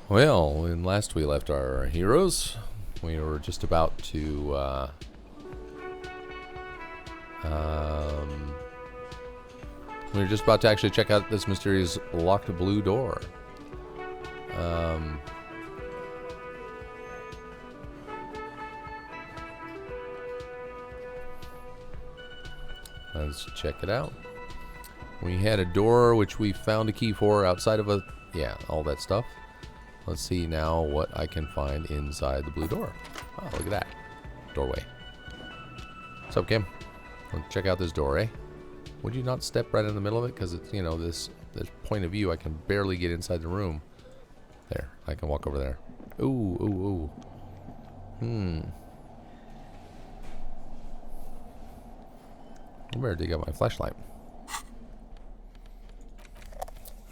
Well, when last we left our heroes, we were just about to actually check out this mysterious locked blue door. Let's check it out. We had a door which we found a key for outside of all that stuff. Let's see now what I can find inside the blue door. Oh, look at that. Doorway. What's up, Kim? Let's check out this door, eh? Would you not step right in the middle of it? Because it's, this point of view, I can barely get inside the room. There, I can walk over there. Ooh. I better dig out my flashlight. I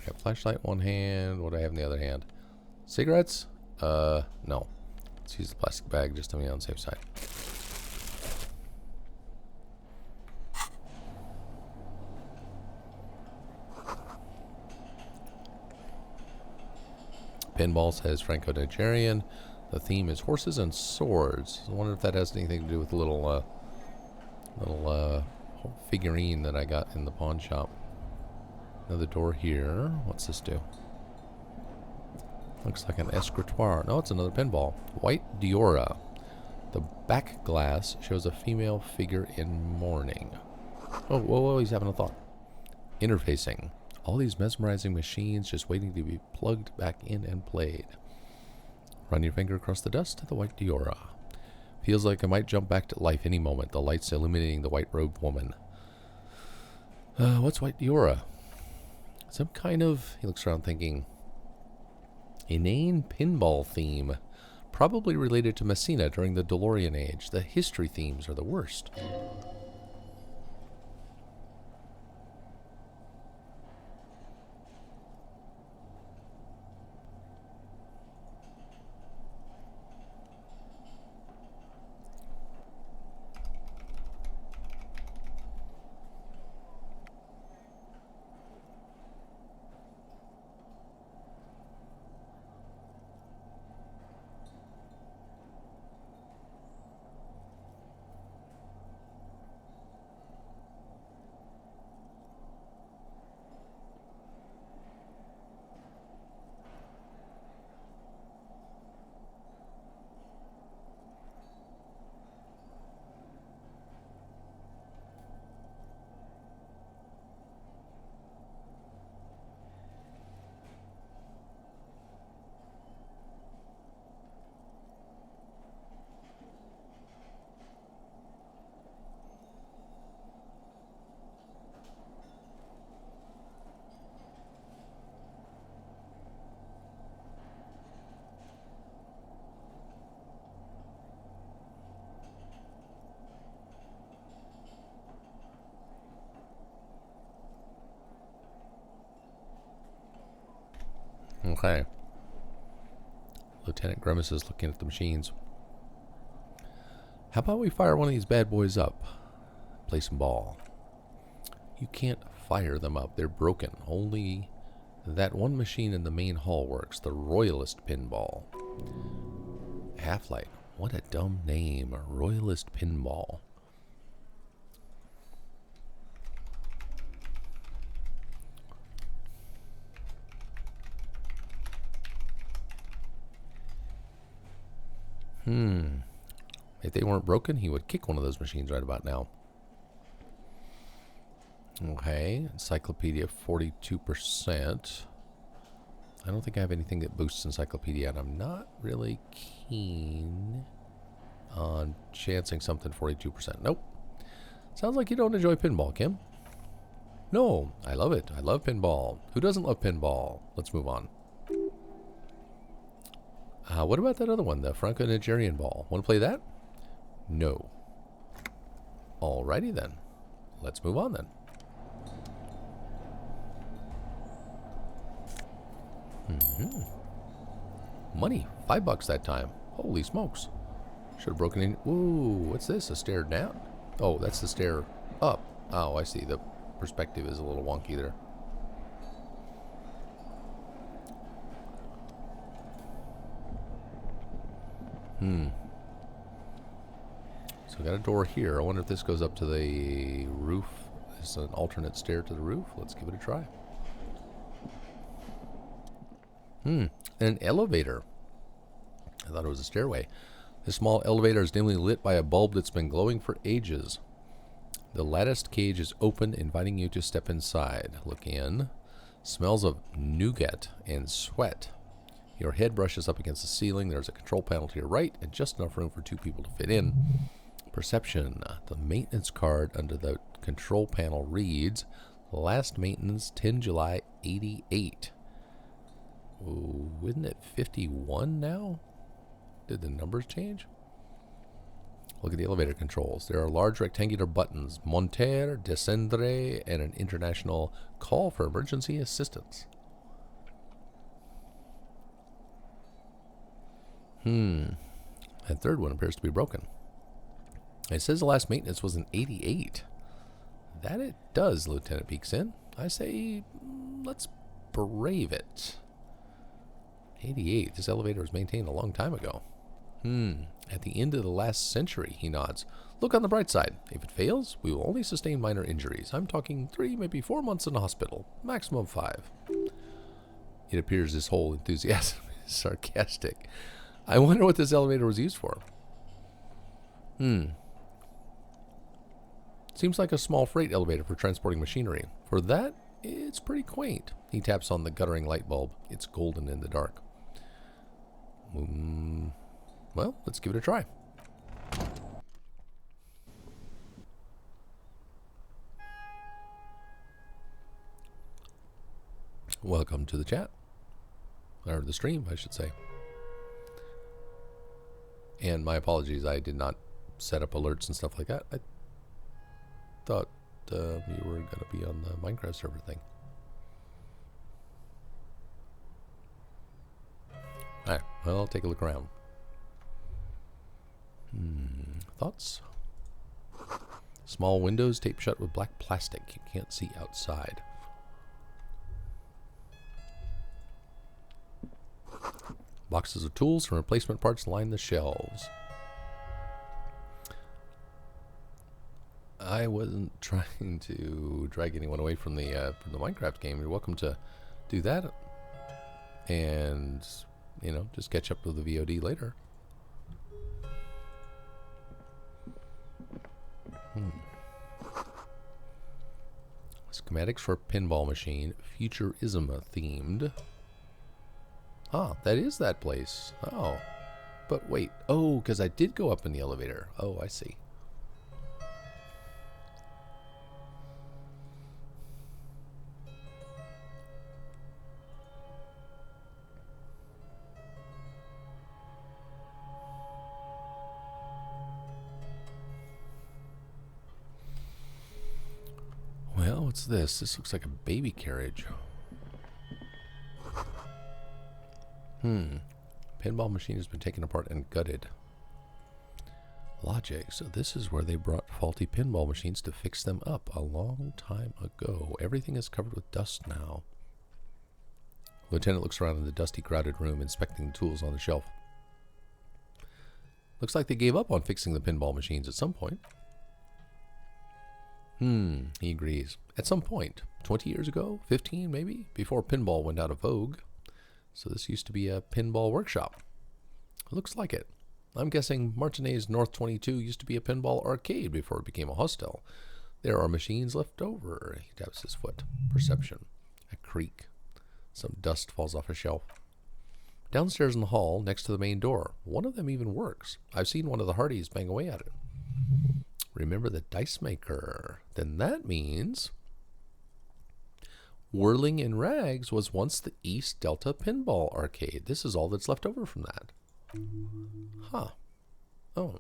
got flashlight in one hand. What do I have in the other hand? Cigarettes? No. Let's use the plastic bag just to be on the safe side. Pinball says Franco-Nigerian. The theme is horses and swords. I wonder if that has anything to do with the little figurine that I got in the pawn shop. Another door here. What's this do? Looks like an escritoire. No, it's another pinball. White Diora. The back glass shows a female figure in mourning. Oh, whoa, he's having a thought. Interfacing. All these mesmerizing machines just waiting to be plugged back in and played. Run your finger across the dust to the White Diora. Feels like I might jump back to life any moment. The lights illuminating the white-robed woman. What's White Diora? Some kind of... He looks around thinking... inane pinball theme. Probably related to Messina during the DeLorean age. The history themes are the worst. Okay. Lieutenant Grimace is looking at the machines. How about we fire one of these bad boys up? Play some ball. You can't fire them up. They're broken. Only that one machine in the main hall works. The Royalist Pinball. Half-Light. What a dumb name. Royalist Pinball. If they weren't broken, he would kick one of those machines right about now. Okay, Encyclopedia 42%. I don't think I have anything that boosts Encyclopedia, and I'm not really keen on chancing something 42%. Nope. Sounds like you don't enjoy pinball, Kim. No, I love it. I love pinball. Who doesn't love pinball? Let's move on. What about that other one, the Franco-Nigerian ball? Want to play that? No. Alrighty then. Let's move on then. Money. $5 that time. Holy smokes. Should have broken in. Ooh, what's this? A stair down? Oh, that's the stair up. Oh, I see. The perspective is a little wonky there. So we got a door here. I wonder if this goes up to the roof. It's an alternate stair to the roof. Let's give it a try. An elevator. I thought it was a stairway. This small elevator is dimly lit by a bulb that's been glowing for ages. The latticed cage is open, inviting you to step inside. Look in. Smells of nougat and sweat. Your head brushes up against the ceiling. There's a control panel to your right and just enough room for 2 people to fit in. Perception. The maintenance card under the control panel reads, last maintenance 10 July 88. Ooh, isn't it 51 now? Did the numbers change? Look at the elevator controls. There are large rectangular buttons, monter, descendre, and an international call for emergency assistance. That third one appears to be broken. It says the last maintenance was in 88. That it does, Lieutenant Peeksin. I say, let's brave it. 88. This elevator was maintained a long time ago. At the end of the last century, he nods. Look on the bright side. If it fails, we will only sustain minor injuries. I'm talking 3, maybe 4 months in the hospital. Maximum 5. It appears this whole enthusiasm is sarcastic. I wonder what this elevator was used for. Seems like a small freight elevator for transporting machinery. For that, it's pretty quaint. He taps on the guttering light bulb. It's golden in the dark. Well, let's give it a try. Welcome to the chat. Or the stream, I should say. And my apologies, I did not set up alerts and stuff like that. I thought you were going to be on the Minecraft server thing. Alright, well, I'll take a look around. Thoughts? Small windows taped shut with black plastic. You can't see outside. Boxes of tools and replacement parts line the shelves. I wasn't trying to drag anyone away from the Minecraft game. You're welcome to do that, and you know, just catch up with the VOD later. Schematics for pinball machine, Futurism themed. Ah, that is that place. Oh, but wait. Oh, because I did go up in the elevator. Oh, I see. Well, what's this? This looks like a baby carriage. Pinball machine has been taken apart and gutted. Logic. So this is where they brought faulty pinball machines to fix them up a long time ago. Everything is covered with dust now. Lieutenant looks around in the dusty, crowded room, inspecting the tools on the shelf. Looks like they gave up on fixing the pinball machines at some point. He agrees. At some point. 20 years ago? 15 maybe? Before pinball went out of vogue. So this used to be a pinball workshop. Looks like it. I'm guessing Martinez North 22 used to be a pinball arcade before it became a hostel. There are machines left over. He taps his foot. Perception. A creak. Some dust falls off a shelf. Downstairs in the hall, next to the main door. One of them even works. I've seen one of the Hardys bang away at it. Remember the dice maker. Then that means Whirling in Rags was once the East Delta Pinball Arcade. This is all that's left over from that. Huh. Oh.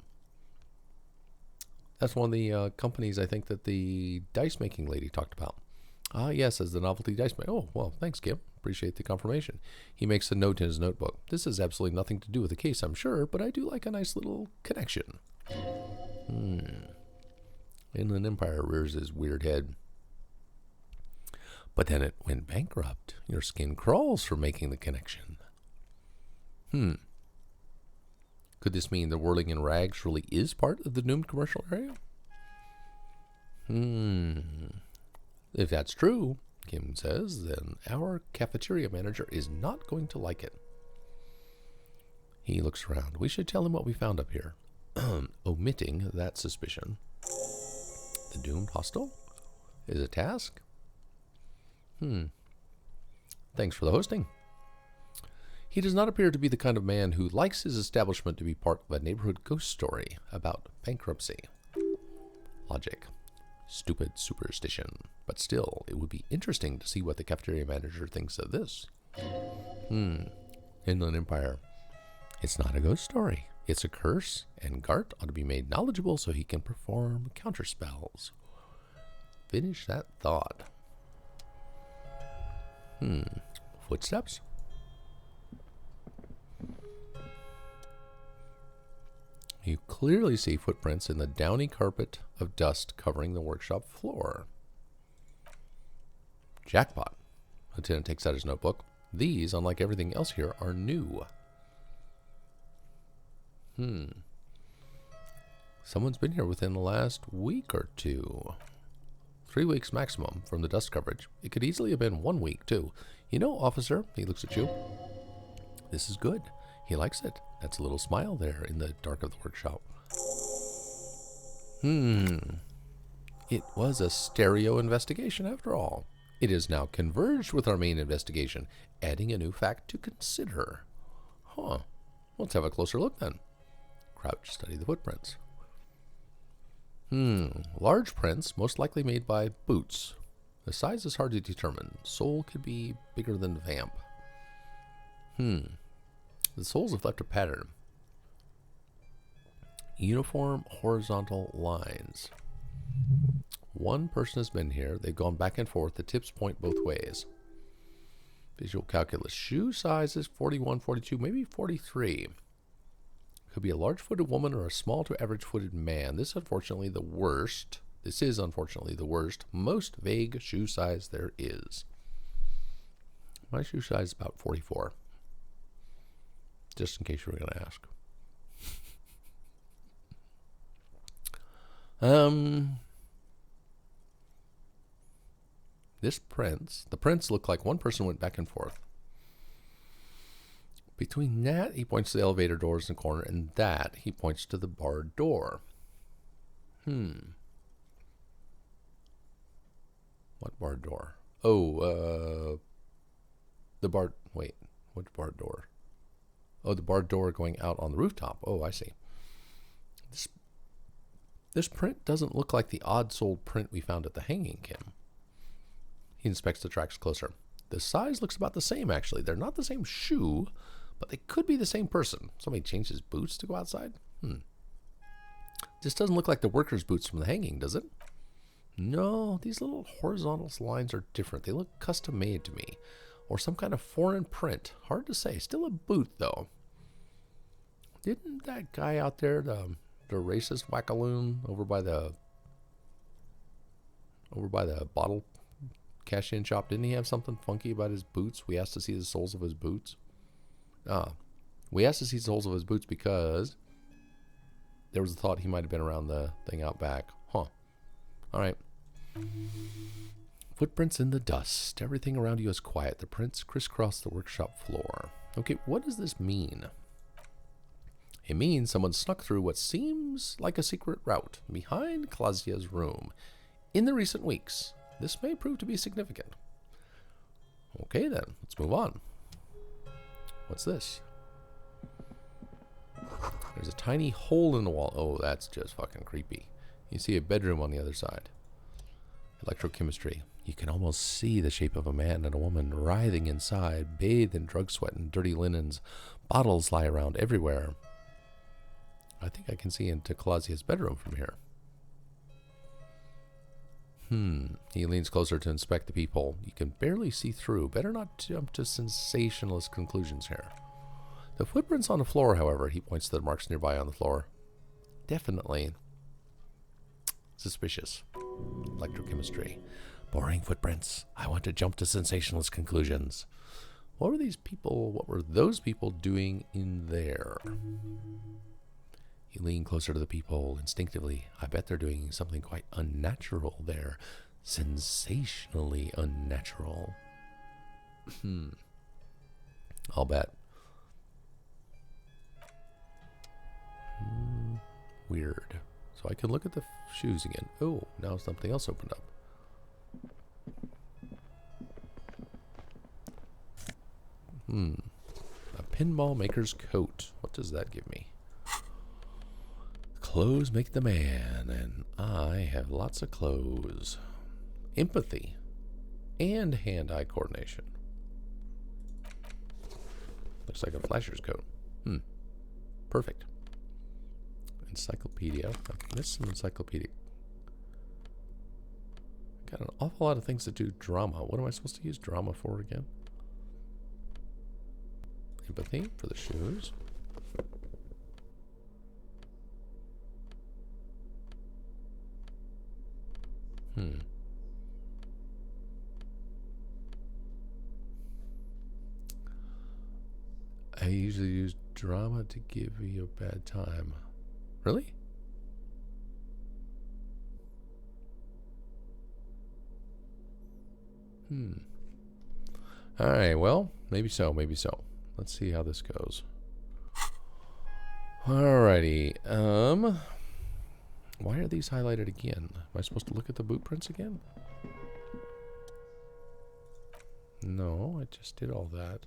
That's one of the companies I think that the dice making lady talked about. Ah, yes, as the novelty dice maker. Oh, well, thanks, Kim. Appreciate the confirmation. He makes a note in his notebook. This has absolutely nothing to do with the case, I'm sure, but I do like a nice little connection. Inland Empire rears his weird head. But then it went bankrupt. Your skin crawls for making the connection. Could this mean the Whirling in Rags really is part of the doomed commercial area? If that's true, Kim says, then our cafeteria manager is not going to like it. He looks around. We should tell him what we found up here. Omitting that suspicion. The doomed hostel is a task? Thanks for the hosting. He does not appear to be the kind of man who likes his establishment to be part of a neighborhood ghost story about bankruptcy. Logic. Stupid superstition. But still, it would be interesting to see what the cafeteria manager thinks of this. Inland Empire. It's not a ghost story. It's a curse, and Gart ought to be made knowledgeable so he can perform counterspells. Finish that thought. Footsteps? You clearly see footprints in the downy carpet of dust covering the workshop floor. Jackpot. Lieutenant takes out his notebook. These, unlike everything else here, are new. Someone's been here within the last week or two. 3 weeks maximum from the dust coverage. It could easily have been 1 week, too. You know, officer, he looks at you. This is good. He likes it. That's a little smile there in the dark of the workshop. It was a stereo investigation after all. It is now converged with our main investigation, adding a new fact to consider. Let's have a closer look then. Crouch, study the footprints. Large prints, most likely made by boots. The size is hard to determine. Sole could be bigger than vamp. The soles have left a pattern. Uniform horizontal lines. One person has been here. They've gone back and forth. The tips point both ways. Visual calculus. Shoe size is 41, 42, maybe 43. Could be a large-footed woman or a small to average-footed man. This is unfortunately the worst. Most vague shoe size there is. My shoe size is about 44. Just in case you were going to ask. The prints look like one person went back and forth. Between that, he points to the elevator doors in the corner, and that, he points to the barred door. What barred door? The barred... Wait, which barred door? Oh, the barred door going out on the rooftop. Oh, I see. This print doesn't look like the odd-soled print we found at the hanging, Kim. He inspects the tracks closer. The size looks about the same, actually. They're not the same shoe, but they could be the same person. Somebody changed his boots to go outside? This doesn't look like the worker's boots from the hanging, does it? No, these little horizontal lines are different. They look custom-made to me. or some kind of foreign print. Hard to say. Still a boot, though. Didn't that guy out there, the racist wackaloon over by the bottle cash-in shop, didn't he have something funky about his boots? We asked to see the soles of his boots. We asked to see the soles of his boots because there was a thought he might have been around the thing out back. Huh. All right. Footprints in the dust. Everything around you is quiet. The prints crisscross the workshop floor. Okay, what does this mean? It means someone snuck through what seems like a secret route behind Clausia's room in the recent weeks. This may prove to be significant. Okay then, let's move on. What's this? There's a tiny hole in the wall. Oh, that's just fucking creepy. You see a bedroom on the other side. Electrochemistry. You can almost see the shape of a man and a woman writhing inside, bathed in drug sweat and dirty linens. Bottles lie around everywhere. I think I can see into Clausia's bedroom from here. He leans closer to inspect the people. You can barely see through. Better not jump to sensationalist conclusions here. The footprints on the floor, however, he points to the marks nearby on the floor. Definitely suspicious. Electrochemistry. Boring footprints. I want to jump to sensationalist conclusions. What were those people doing in there? You lean closer to the people instinctively. I bet they're doing something quite unnatural there. Sensationally unnatural. I'll bet. Weird. So I can look at the shoes again. Oh, now something else opened up. A pinball maker's coat. What does that give me? Clothes make the man, and I have lots of clothes. Empathy and hand-eye coordination. Looks like a flasher's coat. Perfect. Encyclopedia. I missed some encyclopedia. Got an awful lot of things to do drama. What am I supposed to use drama for again? Empathy for the shoes. I usually use drama to give you a bad time. Really? Alright, well, maybe so, maybe so. Let's see how this goes. Alrighty. Why are these highlighted again? Am I supposed to look at the boot prints again? No, I just did all that.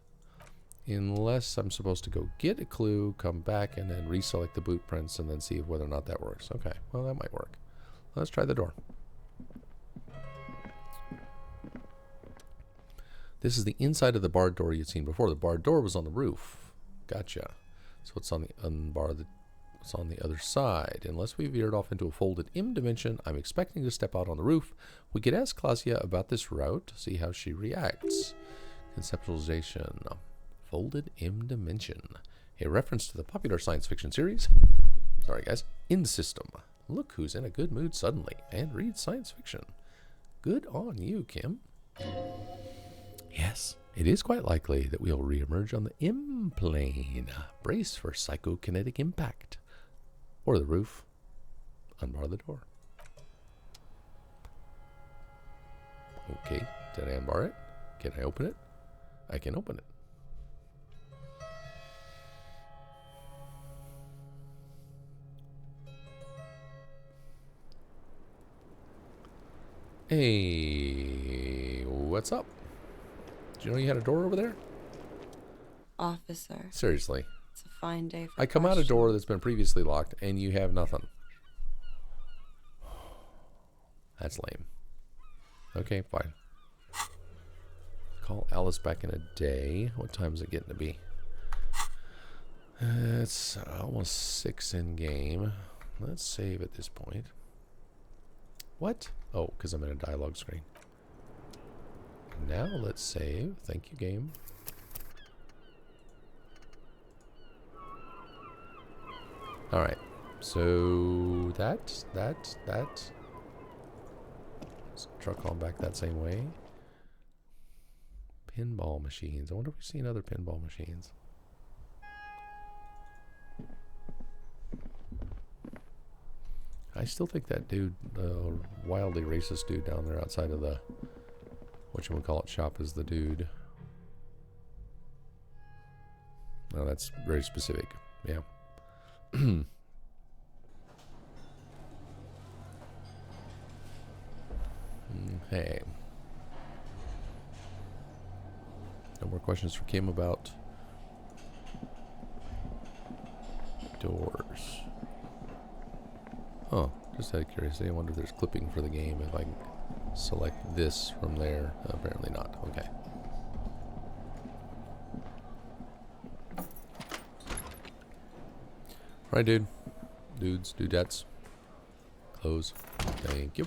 Unless I'm supposed to go get a clue, come back, and then reselect the boot prints, and then see whether or not that works. Okay, well, that might work. Let's try the door. This is the inside of the barred door you'd seen before. The barred door was on the roof. Gotcha. So it's on the unbar it's on the other side. Unless we veered off into a folded M dimension, I'm expecting to step out on the roof. We could ask Clausia about this route, see how she reacts. Conceptualization. Folded M dimension. A reference to the popular science fiction series. Sorry guys. In System. Look who's in a good mood suddenly and reads science fiction. Good on you, Kim. Yes, it is quite likely that we'll reemerge on the M plane. Brace for psychokinetic impact. Or the roof. Unbar the door. Okay, did I unbar it? Can I open it? I can open it. Hey, what's up? Did you know you had a door over there? Officer. Seriously. It's a fine day for I come out a door that's been previously locked and you have nothing. That's lame. Okay, fine. Call Alice back in a day. What time is it getting to be? It's almost 6 in game. Let's save at this point. What? Oh, because I'm in a dialogue screen. Now let's save. Thank you, game. Alright. So that. Let's truck on back that same way. Pinball machines. I wonder if we've seen other pinball machines. I still think that dude, wildly racist dude down there outside of the whatchamacallit shop is the dude. No, that's very specific. Yeah. Hey. No more questions for Kim about doors. Oh, just out of curiosity, I wonder if there's clipping for the game if I can select this from there. Apparently not. Okay. Alright, dude. Dudes, dudettes. Close. Thank you.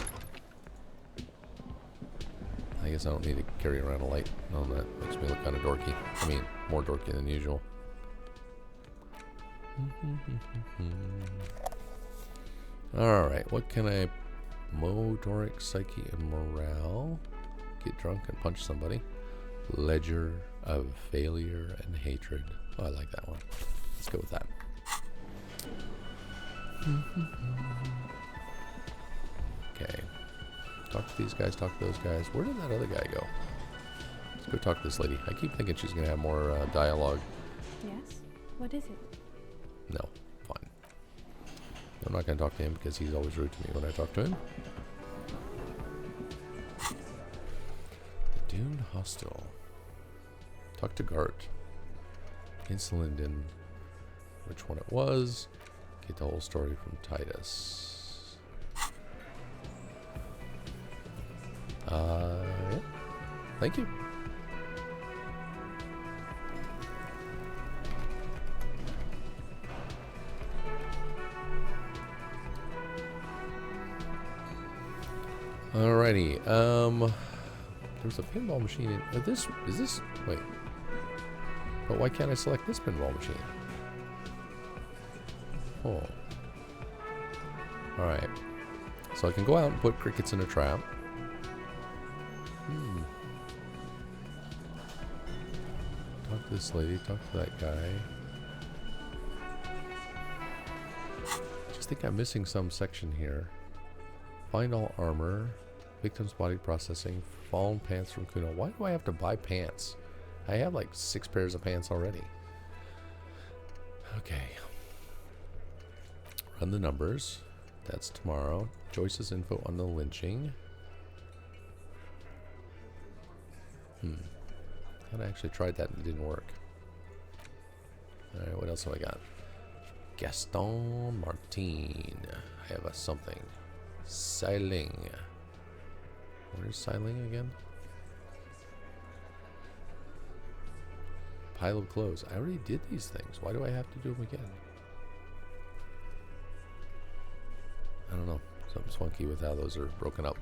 I guess I don't need to carry around a light. No, that makes me look kind of dorky. I mean, more dorky than usual. Alright, what can I... Motoric, psyche, and morale. Get drunk and punch somebody. Ledger of failure and hatred. Oh, I like that one. Let's go with that. Okay. Talk to these guys, talk to those guys. Where did that other guy go? Let's go talk to this lady. I keep thinking she's going to have more dialogue. Yes? What is it? No. Fine. I'm not going to talk to him because he's always rude to me when I talk to him. The Dune Hostel. Talk to Gart. Insulinden. Which one it was. Get the whole story from Titus. Yeah. Thank you. Alrighty. There's a pinball machine in this. Is this? Wait. But why can't I select this pinball machine? Oh. Alright. So I can go out and put crickets in a trap. Talk to this lady, talk to that guy. Just think I'm missing some section here. Find all armor. Victim's body processing. Fallen pants from Kuno. Why do I have to buy pants? I have like 6 pairs of pants already. Okay. Run the numbers. That's tomorrow. Joyce's info on the lynching. I actually tried that and it didn't work. Alright, what else have I got? Gaston Martin. I have a something. Sailing. Where's Sailing again? Pile of clothes. I already did these things. Why do I have to do them again? I don't know. Something's funky with how those are broken up.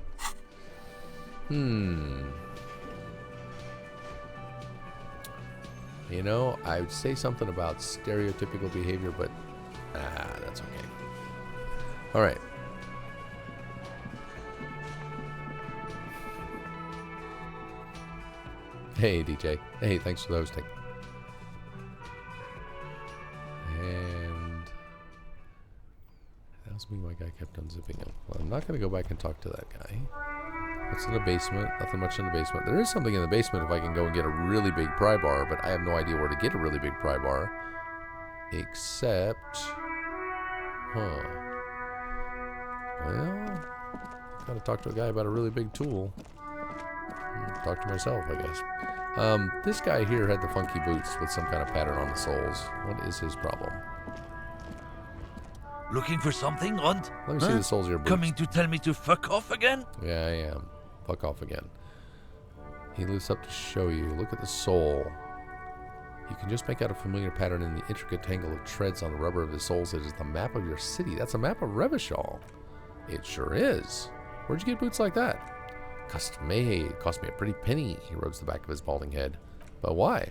You know, I would say something about stereotypical behavior, but that's okay. Alright. Hey, DJ. Hey, thanks for the hosting. And that was me, my guy kept unzipping him. Well, I'm not going to go back and talk to that guy. What's in the basement? Nothing much in the basement. There is something in the basement if I can go and get a really big pry bar, but I have no idea where to get a really big pry bar. Except... Well... Gotta talk to a guy about a really big tool. Talk to myself, I guess. This guy here had the funky boots with some kind of pattern on the soles. What is his problem? Looking for something, Rund? Let me see the soles of your boots. Coming to tell me to fuck off again? Yeah, I am. Fuck off again. He lifts up to show you. Look at the sole. You can just make out a familiar pattern in the intricate tangle of treads on the rubber of the soles. It is the map of your city. That's a map of Revachol. It sure is. Where'd you get boots like that? Custom made. Cost me a pretty penny. He rubs the back of his balding head. But why?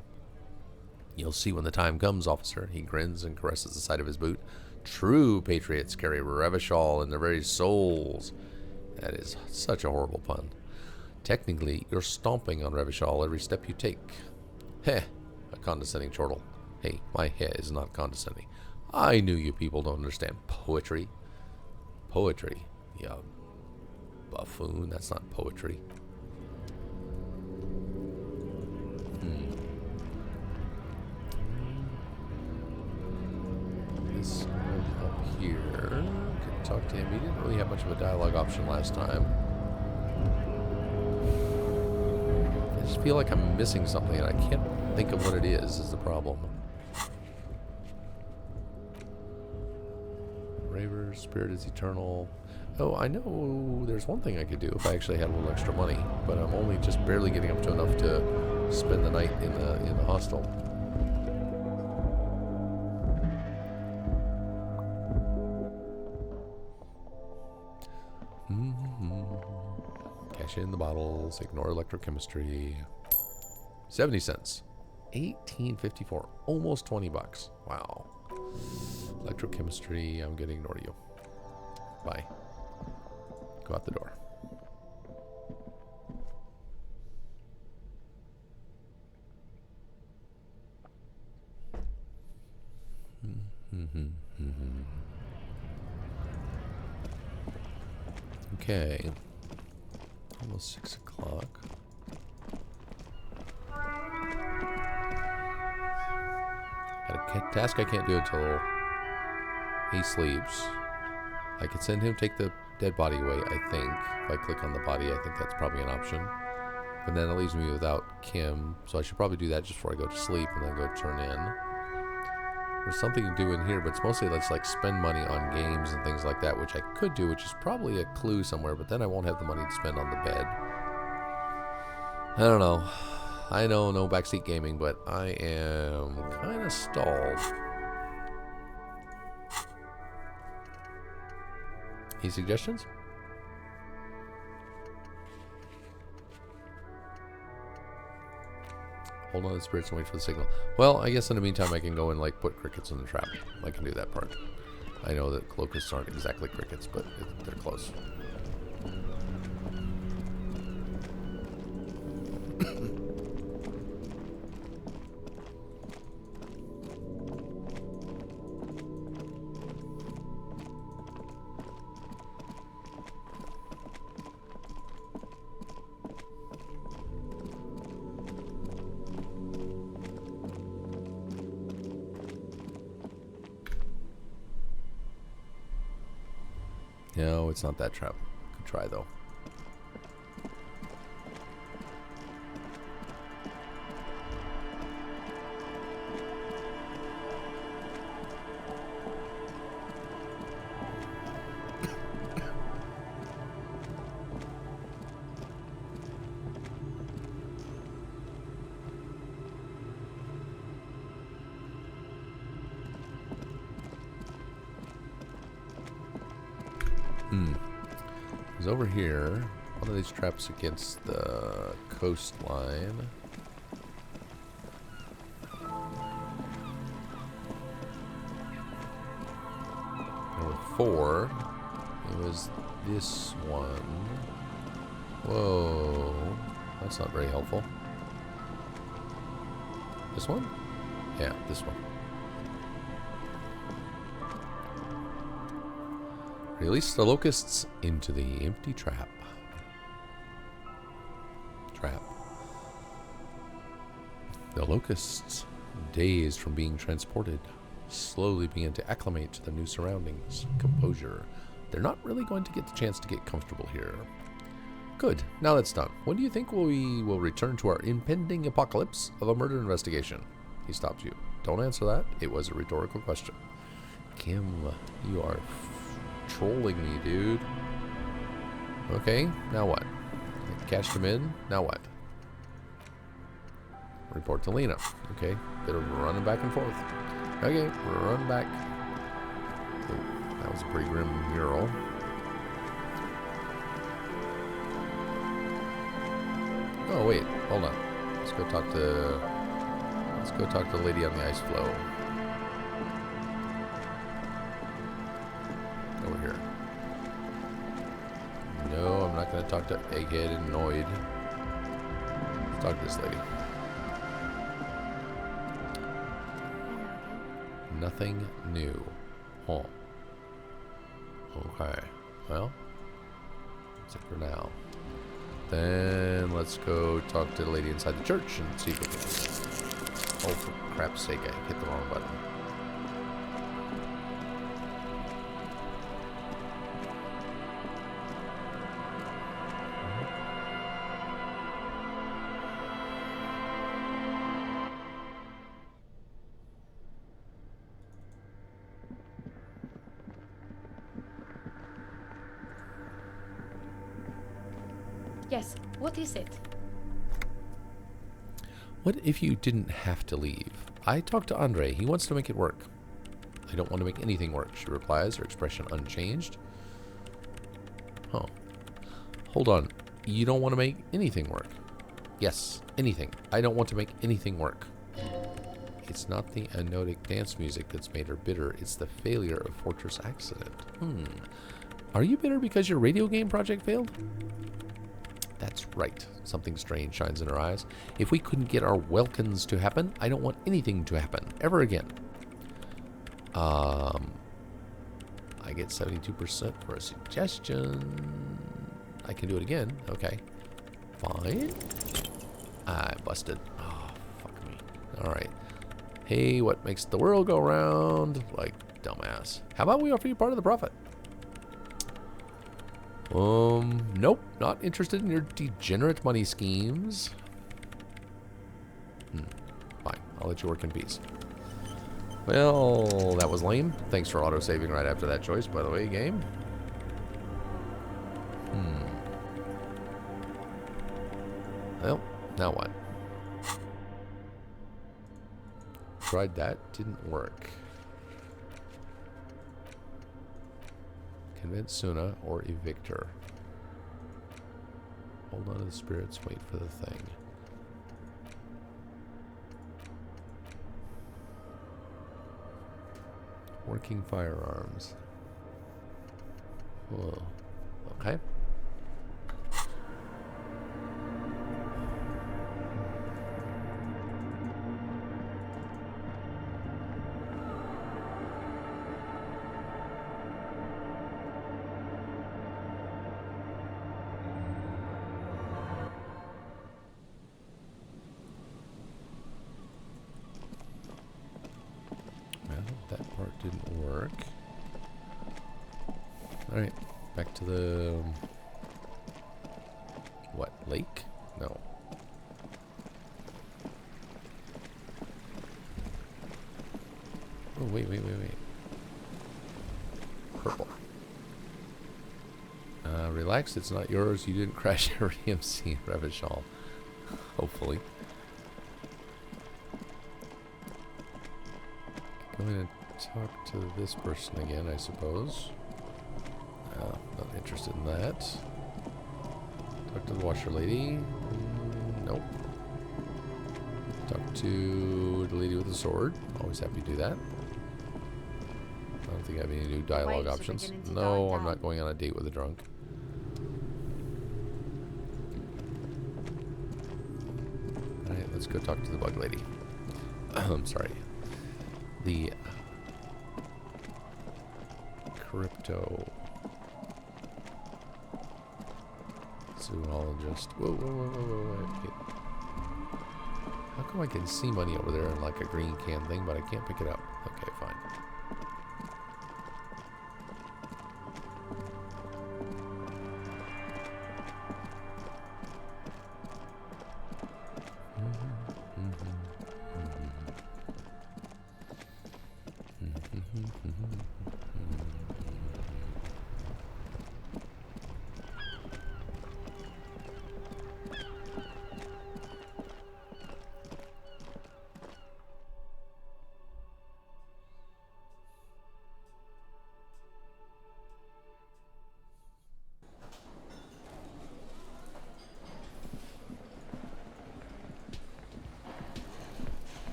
You'll see when the time comes, officer. He grins and caresses the side of his boot. True patriots carry Revachol in their very souls. That is such a horrible pun. Technically, you're stomping on Revachol every step you take. Heh, a condescending chortle. Hey, my heh is not condescending. I knew you people don't understand poetry. Poetry? Yeah, buffoon. That's not poetry. This one up here. Could talk to him. He didn't really have much of a dialogue option last time. I just feel like I'm missing something and I can't think of what it is the problem. Raver, spirit is eternal. Oh, I know there's one thing I could do if I actually had a little extra money, but I'm only just barely getting up to enough to spend the night in the hostel. Cash in the bottles, ignore electrochemistry. 70 cents. 18.54. Almost 20 bucks. Wow. Electrochemistry, I'm gonna ignore you. Bye. Go out the door. Okay. Almost 6 o'clock. Got a task I can't do until he sleeps. I could send him take the dead body away, I think. If I click on the body, I think that's probably an option. But then it leaves me without Kim, so I should probably do that just before I go to sleep and then go turn in. There's something to do in here, but it's mostly let's like spend money on games and things like that, which I could do, which is probably a clue somewhere, but then I won't have the money to spend on the bed. I don't know. I know no backseat gaming, but I am kind of stalled. Any suggestions? Hold on to the spirits and wait for the signal. Well, I guess in the meantime I can go and like put crickets in the trap. I can do that part. I know that locusts aren't exactly crickets, but they're close. No, it's not that trap. Good try, though. Because over here, one of these traps against the coastline. Number 4. It was this one. Whoa. That's not very helpful. This one? Yeah, this one. Release the locusts into the empty trap. The locusts, dazed from being transported, slowly begin to acclimate to the new surroundings. Composure. They're not really going to get the chance to get comfortable here. Good. Now that's done. When do you think we will return to our impending apocalypse of a murder investigation? He stops you. Don't answer that. It was a rhetorical question. Kim, you are trolling me, dude. Okay, now what? I cashed him in. Now what? Report to Lena. Okay, bit of running back and forth. Okay, run back. Oh, that was a pretty grim mural. Oh wait, hold on. Let's go talk to the lady on the ice floe. Over here. No, I'm not going to talk to Egghead and Noid. Let's talk to this lady. Nothing new. Huh. Okay. Well, that's it for now. Then let's go talk to the lady inside the church and see if we can... Oh, for crap's sake, I hit the wrong button. Yes, what is it? What if you didn't have to leave? I talked to Andre. He wants to make it work. I don't want to make anything work, she replies, her expression unchanged. Huh. Hold on. You don't want to make anything work? Yes, anything. I don't want to make anything work. It's not the anodic dance music that's made her bitter. It's the failure of Fortress Accident. Are you bitter because your radio game project failed? That's right. Something strange shines in her eyes. If we couldn't get our Welkins to happen, I don't want anything to happen. Ever again. I get 72% for a suggestion. I can do it again. Okay. Fine. I busted. Oh, fuck me. Alright. Hey, what makes the world go round? Like, dumbass. How about we offer you part of the profit? Nope. Not interested in your degenerate money schemes. Fine. I'll let you work in peace. Well, that was lame. Thanks for auto-saving right after that choice, by the way, game. Well, now what? Tried that. Didn't work. Convince Suna or evict her. Hold on to the spirits, wait for the thing. Working firearms. Whoa. Okay. That part didn't work. Alright, back to the... what, lake? No. Oh, wait. Purple. Relax, it's not yours. You didn't crash your EMC Revachol. Hopefully. Go in and talk to this person again, I suppose. Not interested in that. Talk to the washer lady. Nope. Talk to the lady with the sword. Always happy to do that. I don't think I have any new dialogue options. No, I'm not going on a date with a drunk. Alright, let's go talk to the bug lady. I'm sorry. The crypto zoologist. Whoa. Wait. How come I can see money over there in like a green can thing, but I can't pick it up? Okay, fine.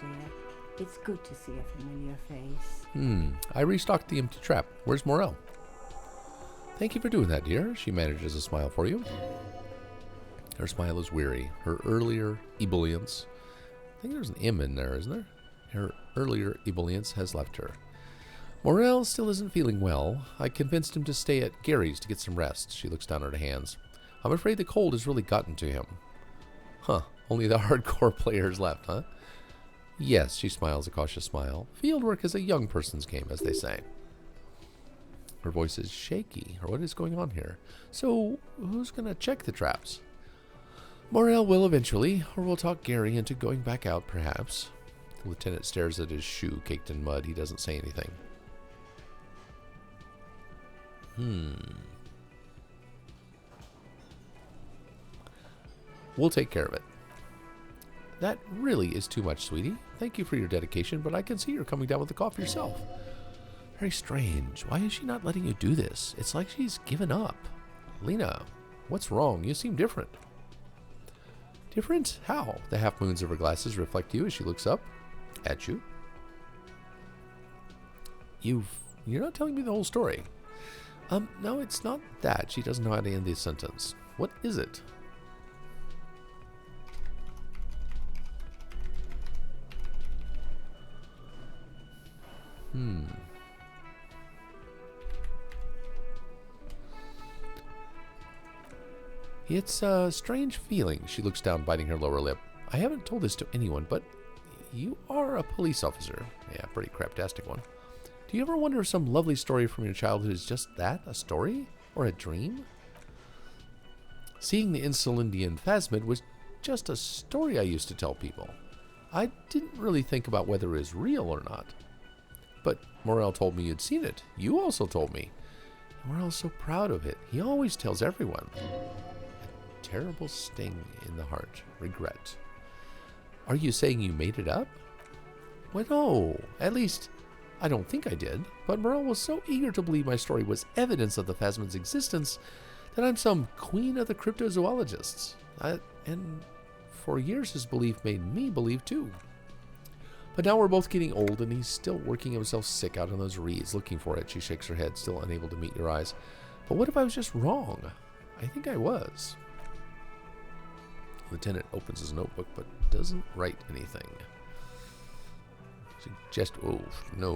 dear. It's good to see a familiar face. I restocked the empty trap. Where's Morel? Thank you for doing that, dear. She manages a smile for you. Her smile is weary. Her earlier ebullience. I think there's an M in there, isn't there? Her earlier ebullience has left her. Morel still isn't feeling well. I convinced him to stay at Gary's to get some rest. She looks down at her hands. I'm afraid the cold has really gotten to him. Huh. Only the hardcore players left, huh? Yes, she smiles a cautious smile. Fieldwork is a young person's game, as they say. Her voice is shaky. Or what is going on here? So, who's going to check the traps? Morel will eventually, or we'll talk Gary into going back out, perhaps. The lieutenant stares at his shoe caked in mud. He doesn't say anything. We'll take care of it. That really is too much, sweetie. Thank you for your dedication, but I can see you're coming down with the cough yourself. Very strange. Why is she not letting you do this? It's like she's given up. Lena, what's wrong? You seem different. Different? How? The half moons of her glasses reflect you as she looks up at you. You're not telling me the whole story. No, it's not that. She doesn't know how to end this sentence. What is it? It's a strange feeling. She looks down, biting her lower lip. I haven't told this to anyone, but you are a police officer. Yeah, pretty craptastic one. Do you ever wonder if some lovely story from your childhood is just that, a story? Or a dream? Seeing the Insulindian phasmid was just a story I used to tell people. I didn't really think about whether it was real or not. But Morel told me you'd seen it. You also told me. Morel's so proud of it. He always tells everyone. A terrible sting in the heart. Regret. Are you saying you made it up? Well, no. At least, I don't think I did. But Morel was so eager to believe my story was evidence of the phasmid's existence that I'm some queen of the cryptozoologists. And for years his belief made me believe too. But now we're both getting old, and he's still working himself sick out on those reeds, looking for it. She shakes her head, still unable to meet your eyes. But what if I was just wrong? I think I was. Lieutenant opens his notebook, but doesn't write anything. Suggest... Oh, no.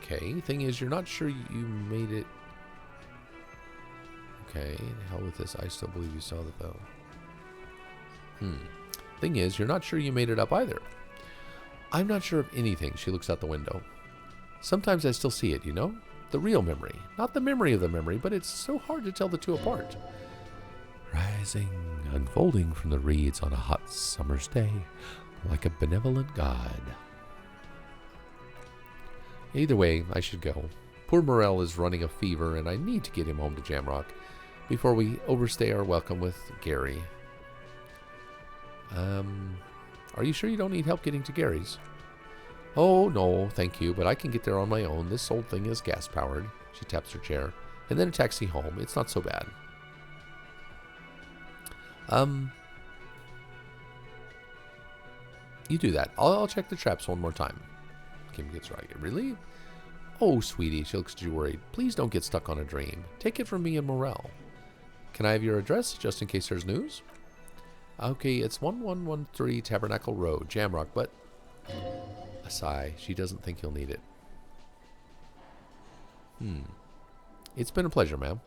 Okay. Thing is, you're not sure you made it... Okay, the hell with this. I still believe you saw the film. Thing is, you're not sure you made it up either. I'm not sure of anything. She looks out the window. Sometimes I still see it, you know? The real memory. Not the memory of the memory, but it's so hard to tell the two apart. Rising, unfolding from the reeds on a hot summer's day, like a benevolent god. Either way, I should go. Poor Morel is running a fever, and I need to get him home to Jamrock before we overstay our welcome with Gary. Are you sure you don't need help getting to Gary's? Oh, no, thank you, but I can get there on my own. This old thing is gas-powered. She taps her chair. And then a taxi home. It's not so bad. You do that. I'll check the traps one more time. Kim gets right. Really? Oh, sweetie, she looks at you worried. Please don't get stuck on a dream. Take it from me and Morel. Can I have your address, just in case there's news? Okay, it's 1113 Tabernacle Road, Jamrock, but... A sigh. She doesn't think you'll need it. It's been a pleasure, ma'am.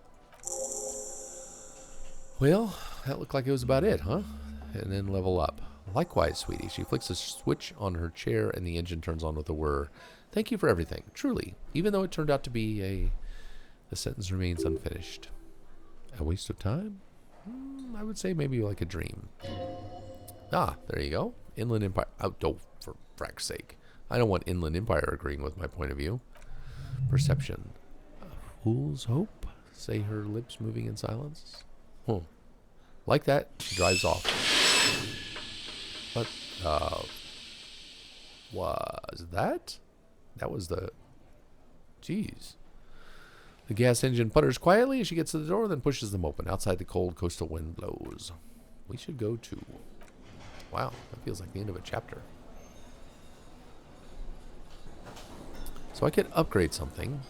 Well, that looked like it was about it, huh? And then level up. Likewise, sweetie. She flicks a switch on her chair and the engine turns on with a whir. Thank you for everything. Truly. Even though it turned out to be the sentence remains unfinished. A waste of time? I would say maybe like a dream. Ah, there you go. Inland Empire. Oh, for frack's sake. I don't want Inland Empire agreeing with my point of view. Perception. A fool's hope? Say her lips moving in silence. Like that, she drives off. What was that? That was the... Jeez. The gas engine putters quietly as she gets to the door, then pushes them open. Outside, the cold coastal wind blows. We should go to... Wow, that feels like the end of a chapter. So I could upgrade something.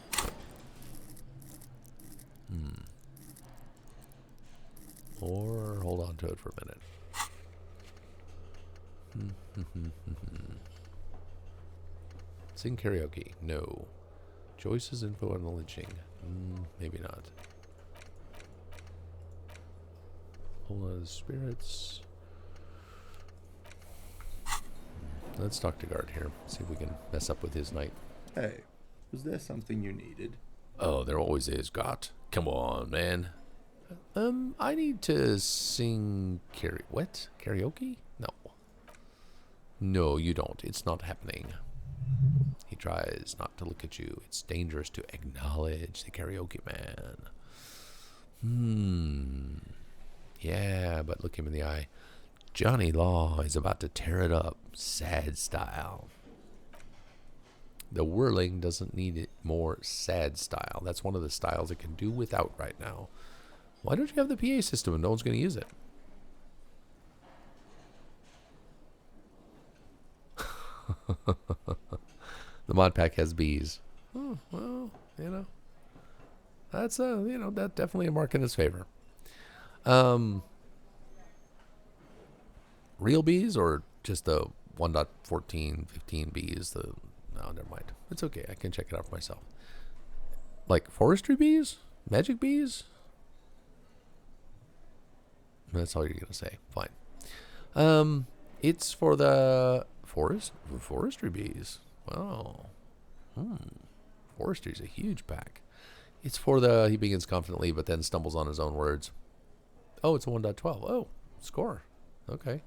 Or hold on to it for a minute. Sing karaoke. No. Joyce's info on the lynching. Maybe not. Hold on to the spirits. Let's talk to Guard here. See if we can mess up with his night. Hey, was there something you needed? Oh, there always is, Got. Come on, man. I need to sing what? Karaoke? No. No, you don't. It's not happening. He tries not to look at you. It's dangerous to acknowledge the karaoke man. Yeah, but look him in the eye. Johnny Law is about to tear it up, sad style. The whirling doesn't need it more sad style. That's one of the styles it can do without right now. Why don't you have the PA system and no one's going to use it? The mod pack has bees. Oh, well, you know. That's that's definitely a mark in his favor. Real bees or just the 1.14.15 bees? No, never mind. It's okay. I can check it out for myself. Like forestry bees? Magic bees? That's all you're going to say. Fine. It's for the forestry bees. Wow. Forestry's a huge pack. It's for the... He begins confidently, but then stumbles on his own words. Oh, it's a 1.12. Oh, score. Okay.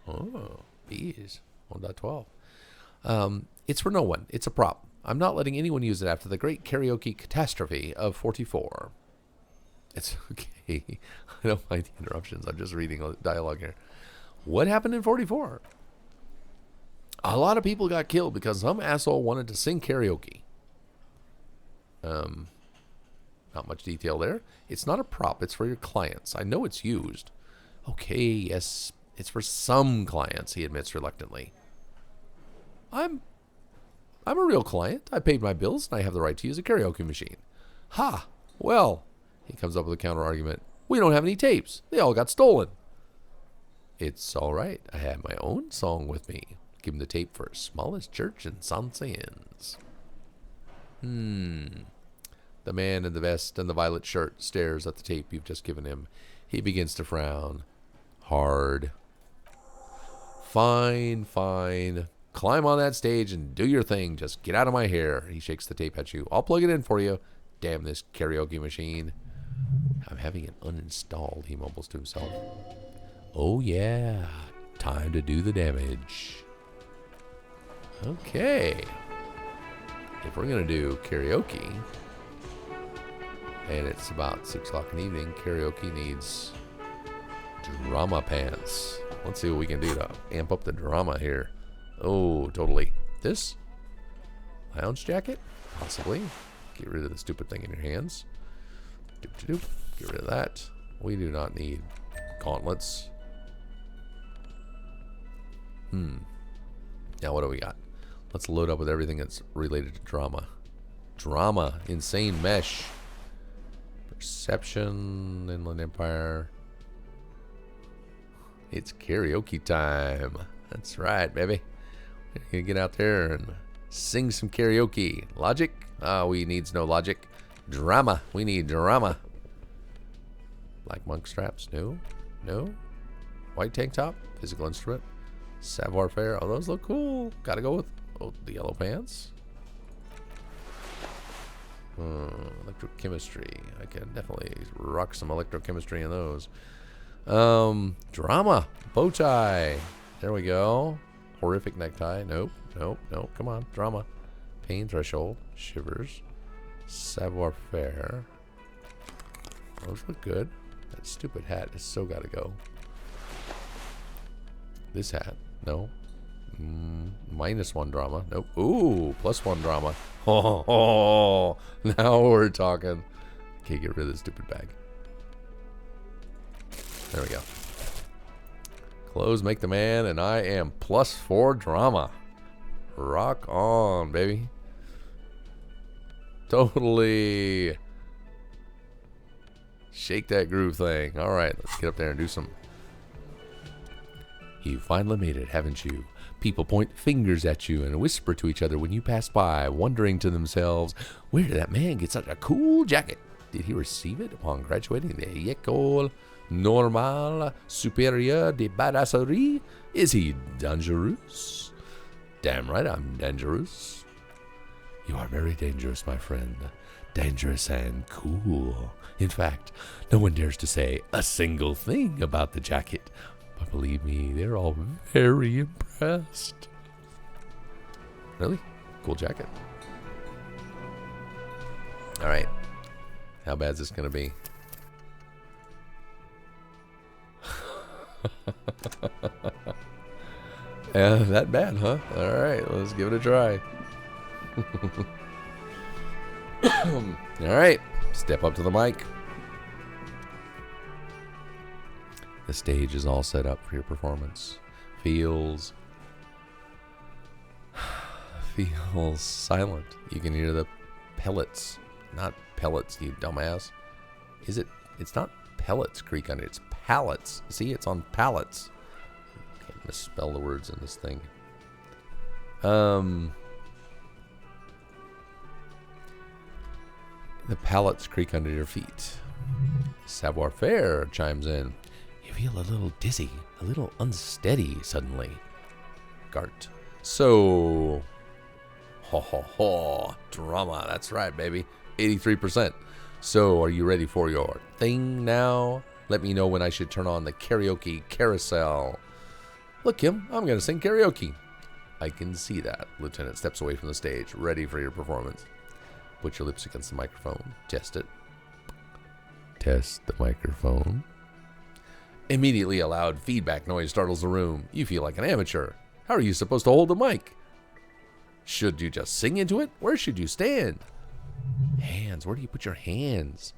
Oh, bees. 1.12. It's for no one. It's a prop. I'm not letting anyone use it after the great karaoke catastrophe of 44. It's okay. I don't mind the interruptions. I'm just reading dialogue here. What happened in 44? A lot of people got killed because some asshole wanted to sing karaoke. Not much detail there. It's not a prop. It's for your clients. I know it's used. Okay, yes. It's for some clients, he admits reluctantly. I'm a real client. I paid my bills and I have the right to use a karaoke machine. Ha! Well, he comes up with a counter argument. We don't have any tapes. They all got stolen. It's all right. I have my own song with me. Give him the tape for smallest church in San Sans. The man in the vest and the violet shirt stares at the tape you've just given him. He begins to frown. Hard. Fine, fine. Climb on that stage and do your thing. Just get out of my hair. He shakes the tape at you. I'll plug it in for you. Damn this karaoke machine. I'm having it uninstalled, he mumbles to himself. Oh yeah. Time to do the damage. Okay. If we're going to do karaoke, and it's about 6 o'clock in the evening, karaoke needs drama pants. Let's see what we can do to amp up the drama here. Oh, totally. This? Lounge jacket? Possibly. Get rid of the stupid thing in your hands. Doop-de-doop. Get rid of that. We do not need gauntlets. Now what do we got? Let's load up with everything that's related to drama. Drama. Insane mesh. Perception. Inland Empire. It's karaoke time. That's right, baby. We're gonna get out there and sing some karaoke. Logic? We needs no logic. Drama. We need drama. Black monk straps? No. No. White tank top? Physical instrument? Savoir faire? Oh, those look cool. Gotta go with the yellow pants. Electrochemistry. I can definitely rock some electrochemistry in those. Drama. Bow tie. There we go. Horrific necktie. Nope. Nope. Nope. Come on. Drama. Pain threshold. Shivers. Savoir faire. Those look good. That stupid hat is so gotta go. This hat. No. -1 drama. Nope. Ooh, +1 drama. Oh, now we're talking. Okay, get rid of this stupid bag. There we go. Clothes make the man, and I am +4 drama. Rock on, baby. Totally. Shake that groove thing. All right, let's get up there and do some. You finally made it, haven't you? People point fingers at you and whisper to each other when you pass by, wondering to themselves, where did that man get such a cool jacket? Did he receive it upon graduating the École Normale Supérieure de Badasserie? Is he dangerous? Damn right I'm dangerous. You are very dangerous, my friend. Dangerous and cool. In fact, no one dares to say a single thing about the jacket. But believe me, they're all very impressed. Really? Cool jacket. Alright. How bad is this going to be? That bad, huh? Alright, let's give it a try. Alright, step up to the mic. The stage is all set up for your performance. Feels silent. You can hear the pellets. Not pellets, you dumbass. Is it? It's not pellets creak under. It's pallets. See, it's on pallets. Can't misspell the words in this thing. The pallets creak under your feet. Savoir faire chimes in. You feel a little dizzy, a little unsteady suddenly. Gart. So, drama. That's right, baby. 83%. So, are you ready for your thing now? Let me know when I should turn on the karaoke carousel. Look, Kim, I'm going to sing karaoke. I can see that. Lieutenant steps away from the stage, ready for your performance. Put your lips against the microphone. Test it. Test the microphone. Immediately a loud feedback noise startles the room. You feel like an amateur. How are you supposed to hold the mic? Should you just sing into it? Where should you stand? Hands. Where do you put your hands?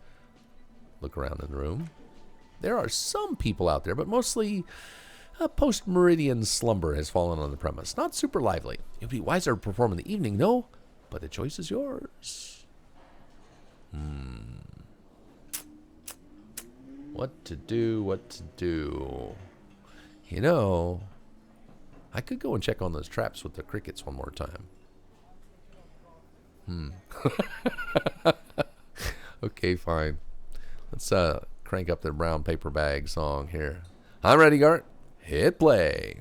Look around in the room. There are some people out there, but mostly a post-meridian slumber has fallen on the premise. Not super lively. It would be wiser to perform in the evening, no? But the choice is yours. What to do, what to do. You know, I could go and check on those traps with the crickets one more time. Okay, fine. Let's crank up the brown paper bag song here. I'm ready, Gart. Hit play.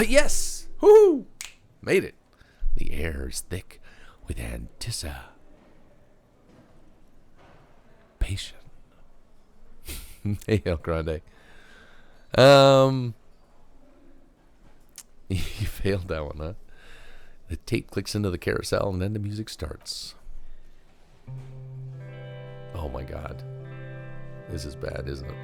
Yes! Woo! Made it. The air is thick with anticipation. Hey, El Grande. You failed that one, huh? The tape clicks into the carousel and then the music starts. Oh my God. This is bad, isn't it?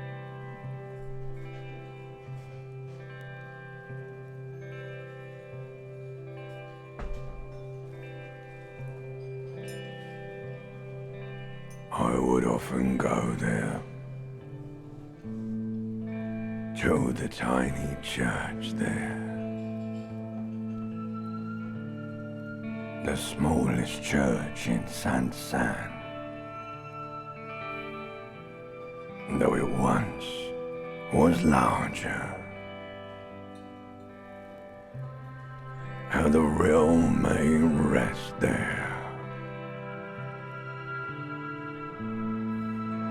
I would often go there, to the tiny church there, the smallest church in Saint-Saëns, though it once was larger. How the real may rest there.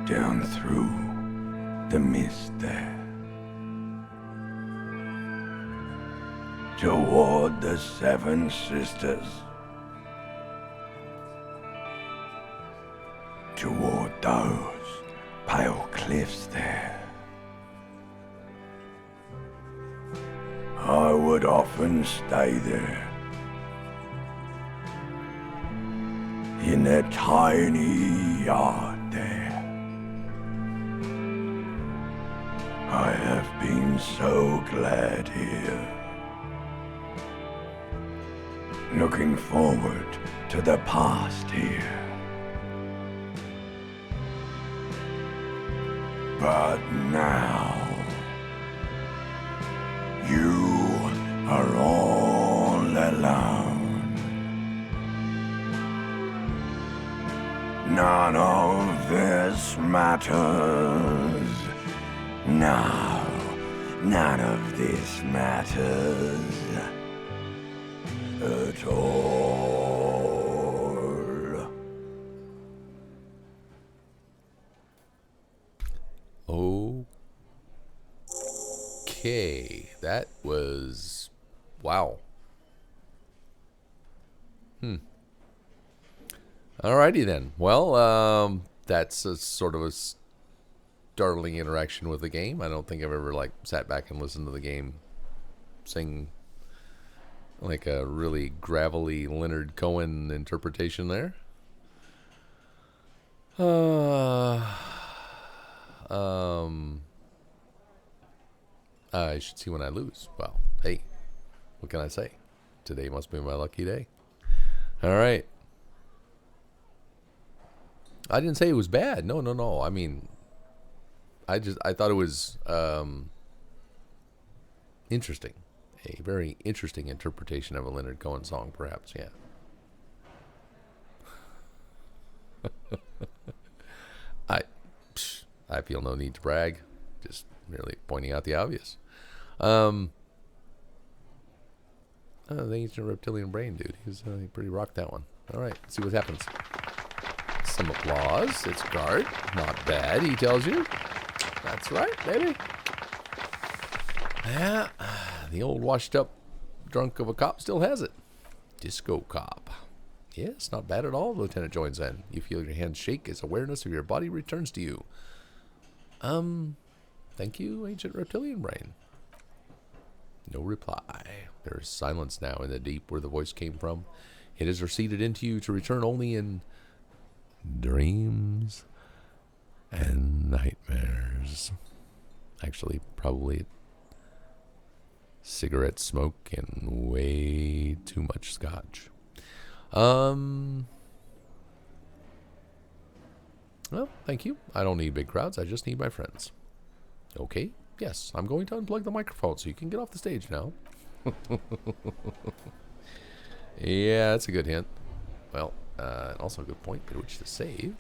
Down through the mist there, toward the Seven Sisters, toward those pale cliffs there. I would often stay there, in that tiny yard there. I have been so glad here. Looking forward to the past here. But now, you are all alone. None of this matters. No, none of this matters at all. Okay, that was wow. Alrighty then. Well, that's a sort of a startling interaction with the game. I don't think I've ever like sat back and listened to the game sing like a really gravelly Leonard Cohen interpretation there. I should see when I lose. Well, hey, what can I say? Today must be my lucky day. All right. I didn't say it was bad. No. I mean, I thought it was interesting. A very interesting interpretation of a Leonard Cohen song, perhaps. Yeah. I feel no need to brag. Just merely pointing out the obvious. The ancient reptilian brain, dude. He pretty rocked that one. All right, let's see what happens. Some applause. It's guard. Not bad, he tells you. That's right, baby. Yeah, the old washed up drunk of a cop still has it. Disco cop. Yes, not bad at all, Lieutenant joins in. You feel your hands shake as awareness of your body returns to you. Thank you, ancient reptilian brain. No reply. There is silence now in the deep where the voice came from. It has receded into you to return only in dreams and nightmares. Actually, probably cigarette smoke and way too much scotch. Well, thank you. I don't need big crowds. I just need my friends. Okay. Yes, I'm going to unplug the microphone so you can get off the stage now. Yeah, that's a good hint. Well, also a good point at which to save.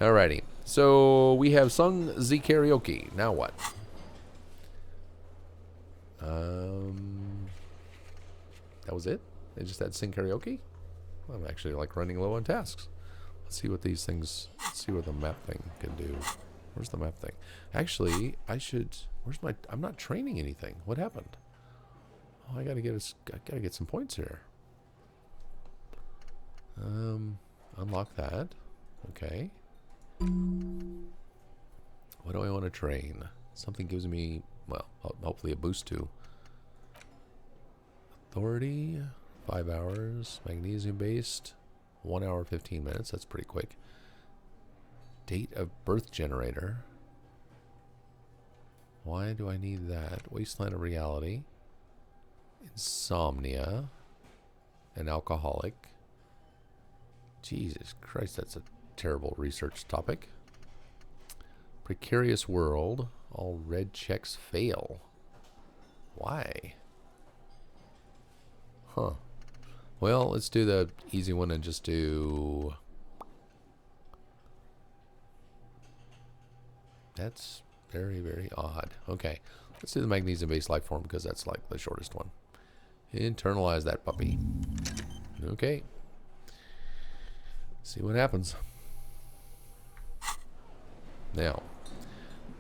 Alrighty. So we have sung the karaoke. Now what? That was it? They just had to sing karaoke? I'm actually like running low on tasks. Let's see what these things, let's see what the map thing can do. Where's the map thing? Actually, I should, I'm not training anything. What happened? Oh, I gotta get some points here. Unlock that. Okay. What do I want to train? Something gives me, well, hopefully a boost to. Authority, 5 hours. Magnesium based, 1 hour 15 minutes. That's pretty quick. Date of birth generator. Why do I need that? Wasteland of reality. Insomnia. An alcoholic. Jesus Christ, that's a terrible research topic. Precarious world. All red checks fail. Why? Huh. Well, let's do the easy one and just do... That's very, very odd. Okay. Let's do the magnesium-based life form because that's like the shortest one. Internalize that puppy. Okay. See what happens. Now,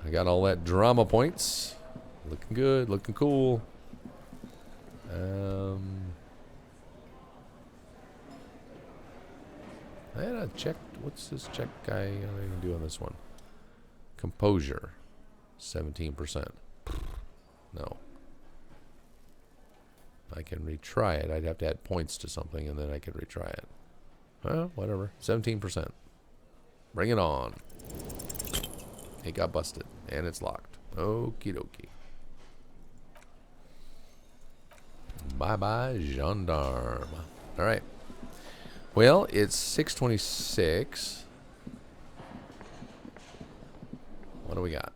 I got all that drama points. Looking good, looking cool. And I checked. What's this check guy going to do on this one? Composure, 17%. No. I can retry it. I'd have to add points to something, and then I could retry it. Well, whatever. 17%. Bring it on. It got busted, and it's locked. Okie dokie. Bye-bye, gendarme. All right. Well, it's 6:26. What do we got?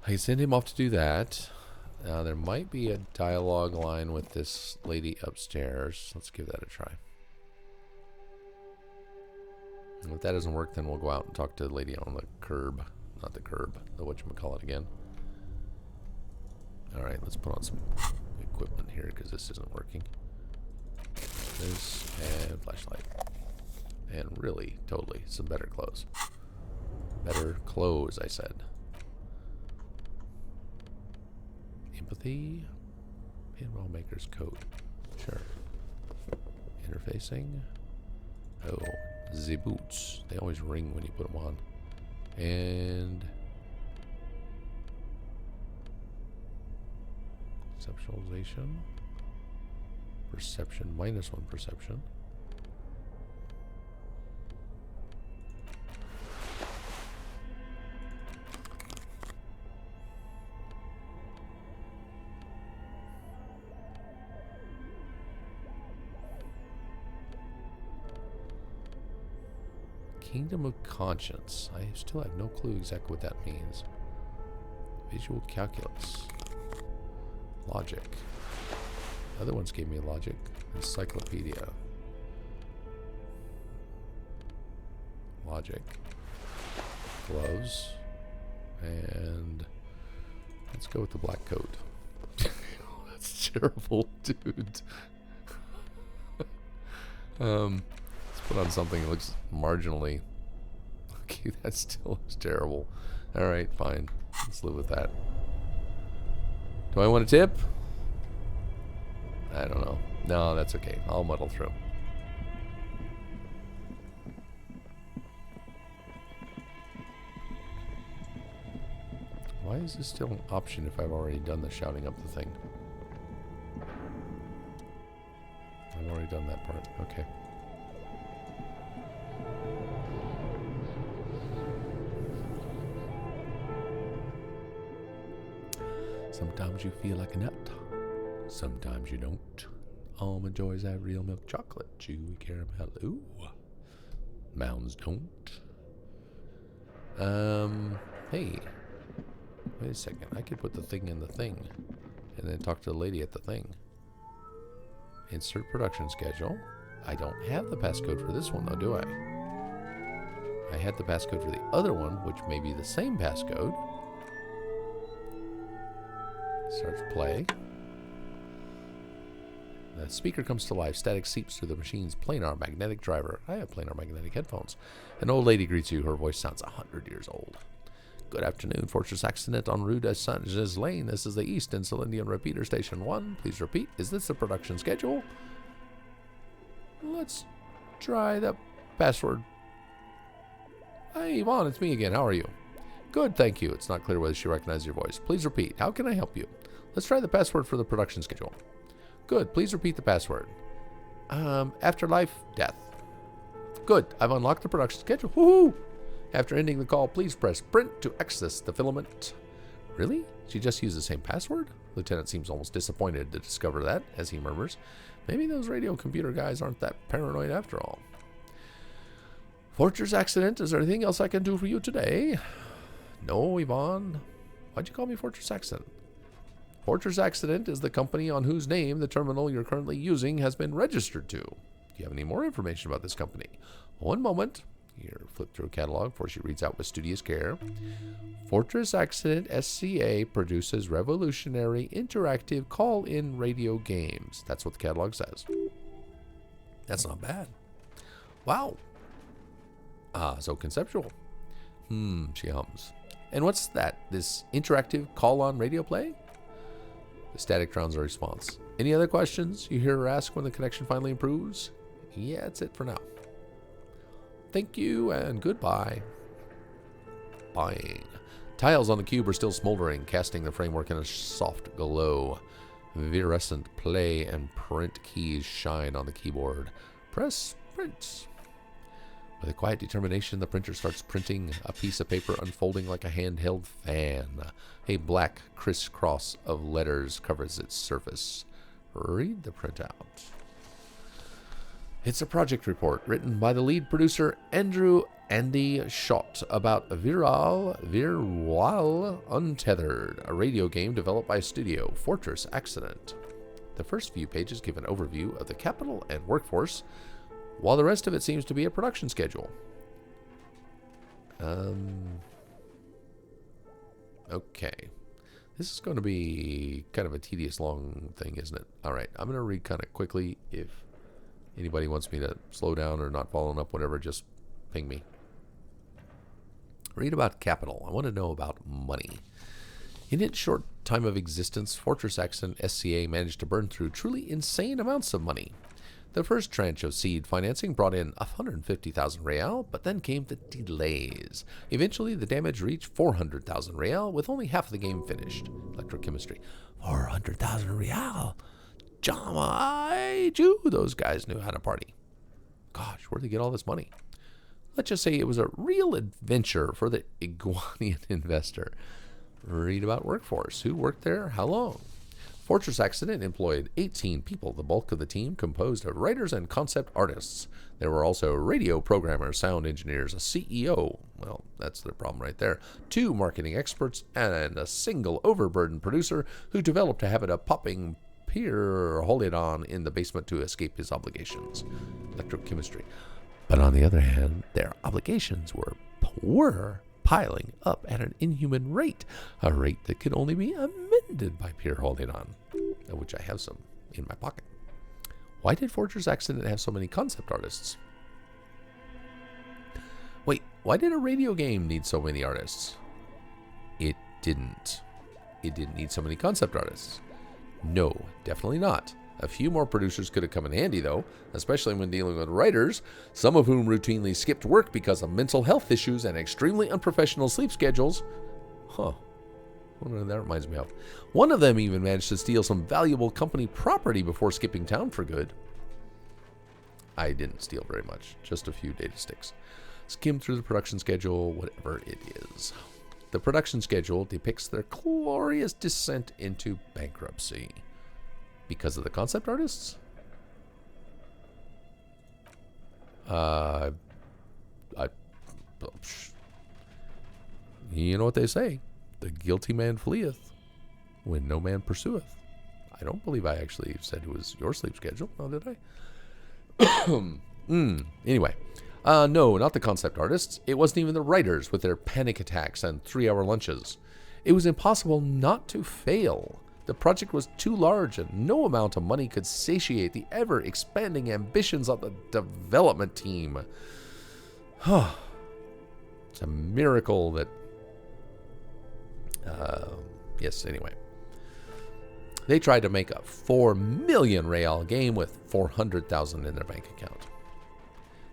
I can send him off to do that. Now, there might be a dialogue line with this lady upstairs. Let's give that a try. And if that doesn't work, then we'll go out and talk to the lady on the curb. Not the curb, the whatchamacallit again. Alright, let's put on some equipment here because this isn't working. This and flashlight. And really, totally, some better clothes. Better clothes, I said. Empathy. Pinball maker's coat. Sure. Interfacing. Oh, the boots. They always ring when you put them on. And conceptualization. Perception. -1 perception. Kingdom of Conscience. I still have no clue exactly what that means. Visual calculus. Logic. Other ones gave me logic. Encyclopedia. Logic. Gloves. And let's go with the black coat. That's terrible, dude. Let's put on something that looks marginally. Okay, that still looks terrible. Alright, fine. Let's live with that. Do I want a tip? I don't know. No, that's okay. I'll muddle through. Why is this still an option if I've already done the shouting up the thing? I've already done that part. Okay. Sometimes you feel like a nut. Sometimes you don't. Almond Joys have real milk chocolate. Chewy caramel. Ooh. Mounds don't. Hey. Wait a second. I could put the thing in the thing. And then talk to the lady at the thing. Insert production schedule. I don't have the passcode for this one though, do I? I had the passcode for the other one, which may be the same passcode. Starts play. The speaker comes to life. Static seeps through the machine's planar magnetic driver. I have planar magnetic headphones. An old lady greets you. Her voice sounds 100 years old. Good afternoon. Fortress accident en route à Saint-Gilles Lane. This is the East and Celindian repeater station 1. Please repeat. Is this the production schedule? Let's try the password. Hey, Yvonne, it's me again. How are you? Good, thank you. It's not clear whether she recognizes your voice. Please repeat. How can I help you? Let's try the password for the production schedule. Good, please repeat the password. Afterlife, death. Good, I've unlocked the production schedule. Woohoo! After ending the call, please press print to access the filament. Really? She just used the same password? Lieutenant seems almost disappointed to discover that, as he murmurs. Maybe those radio computer guys aren't that paranoid after all. Fortress accident, is there anything else I can do for you today? No, Yvonne. Why'd you call me Fortress Accident? Fortress Accident is the company on whose name the terminal you're currently using has been registered to. Do you have any more information about this company? One moment. Here, flip through a catalog before she reads out with studious care. Fortress Accident SCA produces revolutionary interactive call-in radio games. That's what the catalog says. That's not bad. Wow. Ah, so conceptual. She hums. And what's that? This interactive call-on radio play? The static drowns her response. Any other questions you hear her ask when the connection finally improves? Yeah, that's it for now. thank you, and goodbye. Buying. Tiles on the cube are still smoldering, casting the framework in a soft glow. Virescent play and print keys shine on the keyboard. Press print. With a quiet determination, the printer starts printing, a piece of paper unfolding like a handheld fan. A black crisscross of letters covers its surface. Read the printout. It's a project report written by the lead producer Andy Schott about Virtual Untethered, a radio game developed by studio Fortress Accident. The first few pages give an overview of the capital and workforce, while the rest of it seems to be a production schedule. Okay. This is going to be kind of a tedious long thing, isn't it? Alright, I'm going to read kind of quickly. If anybody wants me to slow down or not following up, whatever, just ping me. Read about capital. I want to know about money. In its short time of existence, Fortress Accident SCA managed to burn through truly insane amounts of money. The first tranche of seed financing brought in 150,000 real, but then came the delays. Eventually, the damage reached 400,000 real, with only half of the game finished. Electrochemistry. 400,000 real? Jama, Jew, those guys knew how to party. Gosh, where'd they get all this money? Let's just say it was a real adventure for the Iguanian investor. Read about workforce. Who worked there? How long? Fortress Accident employed 18 people. The bulk of the team composed of writers and concept artists. There were also radio programmers, sound engineers, a CEO. Well, that's their problem right there. 2 marketing experts, and a single overburdened producer who developed a habit of popping Pierre Holidon in the basement to escape his obligations. Electrochemistry. But on the other hand, their obligations were piling up at an inhuman rate, a rate that could only be amended by Pierre Holidon, of which I have some in my pocket. Why did Fortress Accident have so many concept artists? Wait, why did a radio game need so many artists? It didn't. It didn't need so many concept artists. No, definitely not. A few more producers could have come in handy, though, especially when dealing with writers, some of whom routinely skipped work because of mental health issues and extremely unprofessional sleep schedules. Huh. I wonder what that reminds me of. One of them even managed to steal some valuable company property before skipping town for good. I didn't steal very much, just a few data sticks. Skim through the production schedule, whatever it is. The production schedule depicts their glorious descent into bankruptcy. Because of the concept artists? You know what they say. The guilty man fleeth when no man pursueth. I don't believe I actually said it was your sleep schedule. Oh, did I? Anyway. No, not the concept artists. It wasn't even the writers with their panic attacks and 3-hour lunches. It was impossible not to fail. The project was too large and no amount of money could satiate the ever-expanding ambitions of the development team. It's a miracle that... yes, anyway. They tried to make a 4 million real game with 400,000 in their bank account.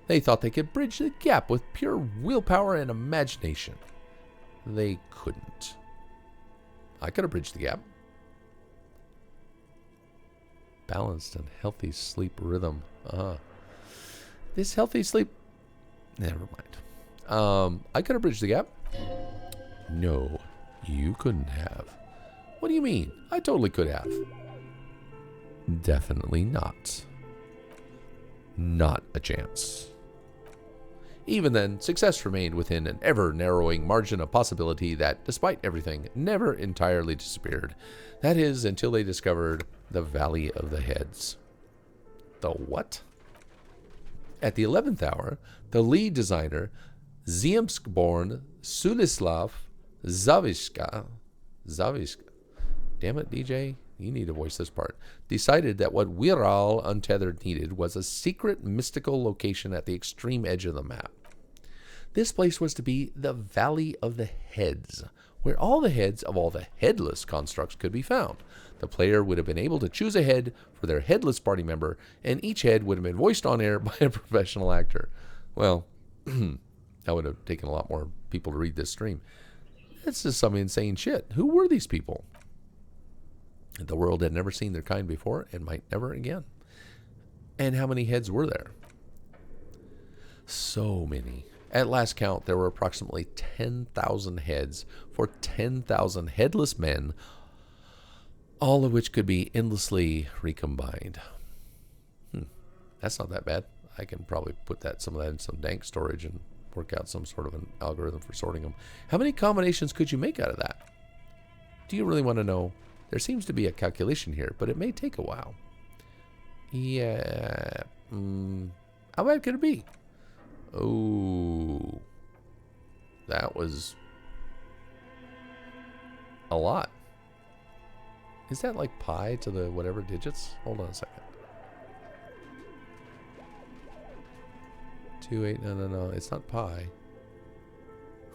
They thought they could bridge the gap with pure willpower and imagination. They couldn't. I could have bridged the gap. Balanced and healthy sleep rhythm. This healthy sleep... Never mind. I could have bridged the gap. No, you couldn't have. What do you mean? I totally could have. Definitely not. Not a chance. Even then, success remained within an ever-narrowing margin of possibility that, despite everything, never entirely disappeared. That is, until they discovered the Valley of the Heads. The what? At the 11th hour, the lead designer, Ziemsk-born Sulislav Zavishka, damn it, DJ, you need to voice this part, decided that what Viral Untethered needed was a secret mystical location at the extreme edge of the map. This place was to be the Valley of the Heads, where all the heads of all the headless constructs could be found. The player would have been able to choose a head for their headless party member, and each head would have been voiced on air by a professional actor. Well, That would have taken a lot more people to read this stream. This is some insane shit. Who were these people? The world had never seen their kind before and might never again. And how many heads were there? So many. At last count, there were approximately 10,000 heads for 10,000 headless men, all of which could be endlessly recombined. That's not that bad. I can probably put some of that in some dank storage and work out some sort of an algorithm for sorting them. How many combinations could you make out of that? Do you really want to know? There seems to be a calculation here, but it may take a while. Yeah. How bad could it be? Oh. That was a lot. Is that like pi to the whatever digits? Hold on a second. 2, 8, no. It's not pi.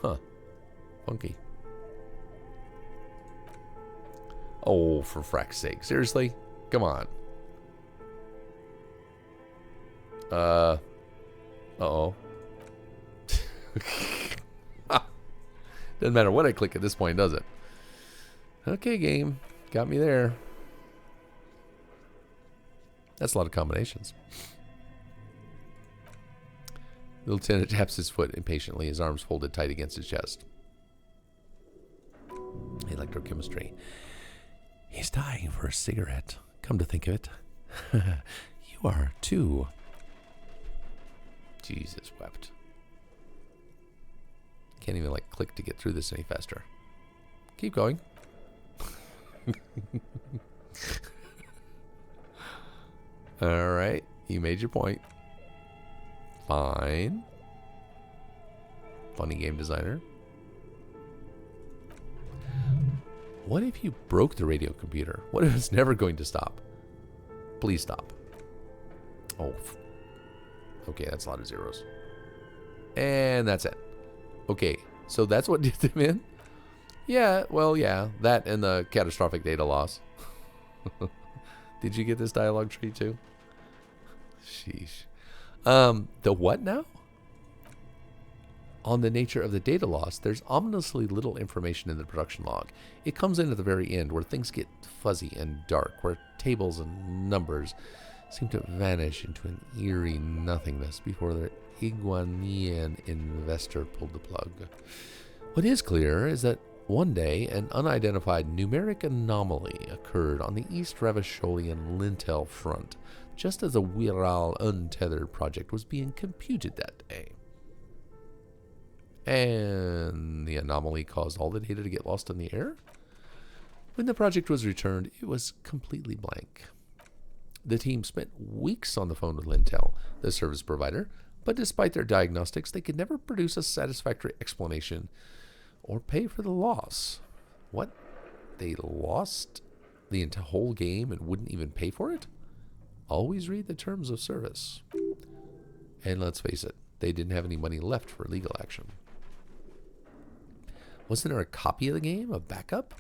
Huh. Funky. Oh, for frack's sake. Seriously? Come on. Uh-oh. Doesn't matter what I click at this point, does it? Okay, game. Got me there. That's a lot of combinations. The lieutenant taps his foot impatiently, his arms folded tight against his chest. Electrochemistry. He's dying for a cigarette. Come to think of it. You are too. Jesus wept. Can't even click to get through this any faster. Keep going. Alright, you made your point. Fine. Funny game designer. What if you broke the radio computer? What if it's never going to stop? Please stop. Oh. Okay, that's a lot of zeros. And that's it. Okay, so that's what did them in? Yeah, well, yeah. That and the catastrophic data loss. Did you get this dialogue tree too? Sheesh. The what now? On the nature of the data loss, there's ominously little information in the production log. It comes in at the very end where things get fuzzy and dark, where tables and numbers seem to vanish into an eerie nothingness before their iguanian investor pulled the plug. What is clear is that one day an unidentified numeric anomaly occurred on the East Ravisholian Lintel front, just as the Wirral Untethered project was being computed that day. And the anomaly caused all the data to get lost in the air? When the project was returned, it was completely blank. The team spent weeks on the phone with Lintel, the service provider, but despite their diagnostics, they could never produce a satisfactory explanation or pay for the loss. What? They lost the whole game and wouldn't even pay for it? Always read the terms of service. And let's face it, they didn't have any money left for legal action. Wasn't there a copy of the game, a backup?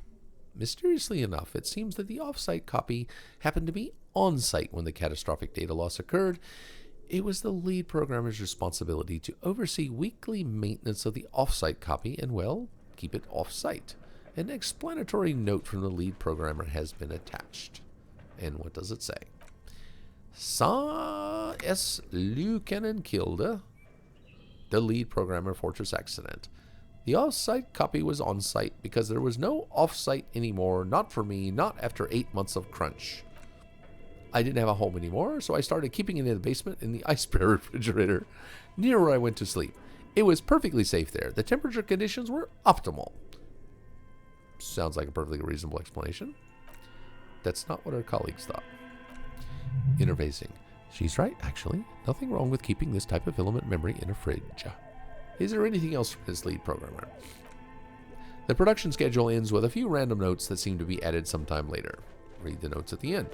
Mysteriously enough, it seems that the off-site copy happened to be on-site when the catastrophic data loss occurred. It was the lead programmer's responsibility to oversee weekly maintenance of the off-site copy and, well, keep it off-site. An explanatory note from the lead programmer has been attached. And what does it say? Sa S. Lieutenant Kilda, the lead programmer, Fortress Accident. The off-site copy was on-site because there was no off-site anymore, not for me, not after 8 months of crunch. I didn't have a home anymore, so I started keeping it in the basement in the ice bear refrigerator near where I went to sleep. It was perfectly safe there. The temperature conditions were optimal. Sounds like a perfectly reasonable explanation. That's not what our colleagues thought. Interfacing. She's right, actually. Nothing wrong with keeping this type of filament memory in a fridge. Is there anything else from this lead programmer? The production schedule ends with a few random notes that seem to be added sometime later. Read the notes at the end.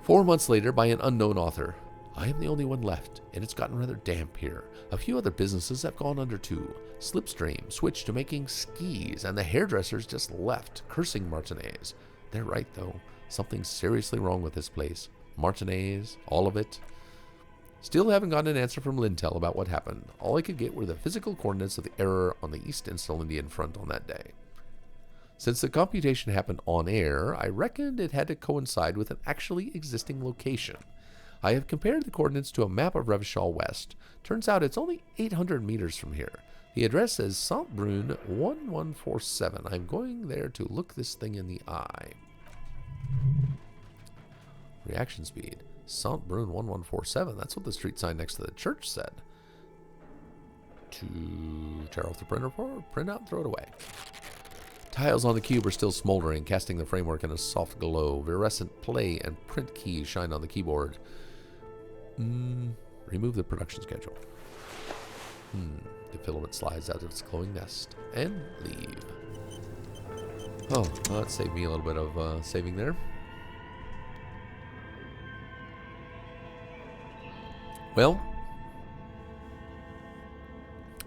4 months later, by an unknown author. I am the only one left, and it's gotten rather damp here. A few other businesses have gone under too. Slipstream switched to making skis, and the hairdressers just left, cursing Martinez. They're right, though. Something's seriously wrong with this place. Martinez, all of it. Still haven't gotten an answer from Lintel about what happened. All I could get were the physical coordinates of the error on the East Instal Indian front on that day. Since the computation happened on air, I reckoned it had to coincide with an actually existing location. I have compared the coordinates to a map of Revachol West. Turns out it's only 800 meters from here. The address says Saint-Brun 1147. I'm going there to look this thing in the eye. Reaction speed. Saint-Brun 1147. That's what the street sign next to the church said. To tear off the printer for, print out, throw it away. Tiles on the cube are still smoldering, casting the framework in a soft glow. Virescent play and print keys shine on the keyboard. Remove the production schedule. The filament slides out of its glowing nest and leave. Oh, well, that saved me a little bit of saving there. Well,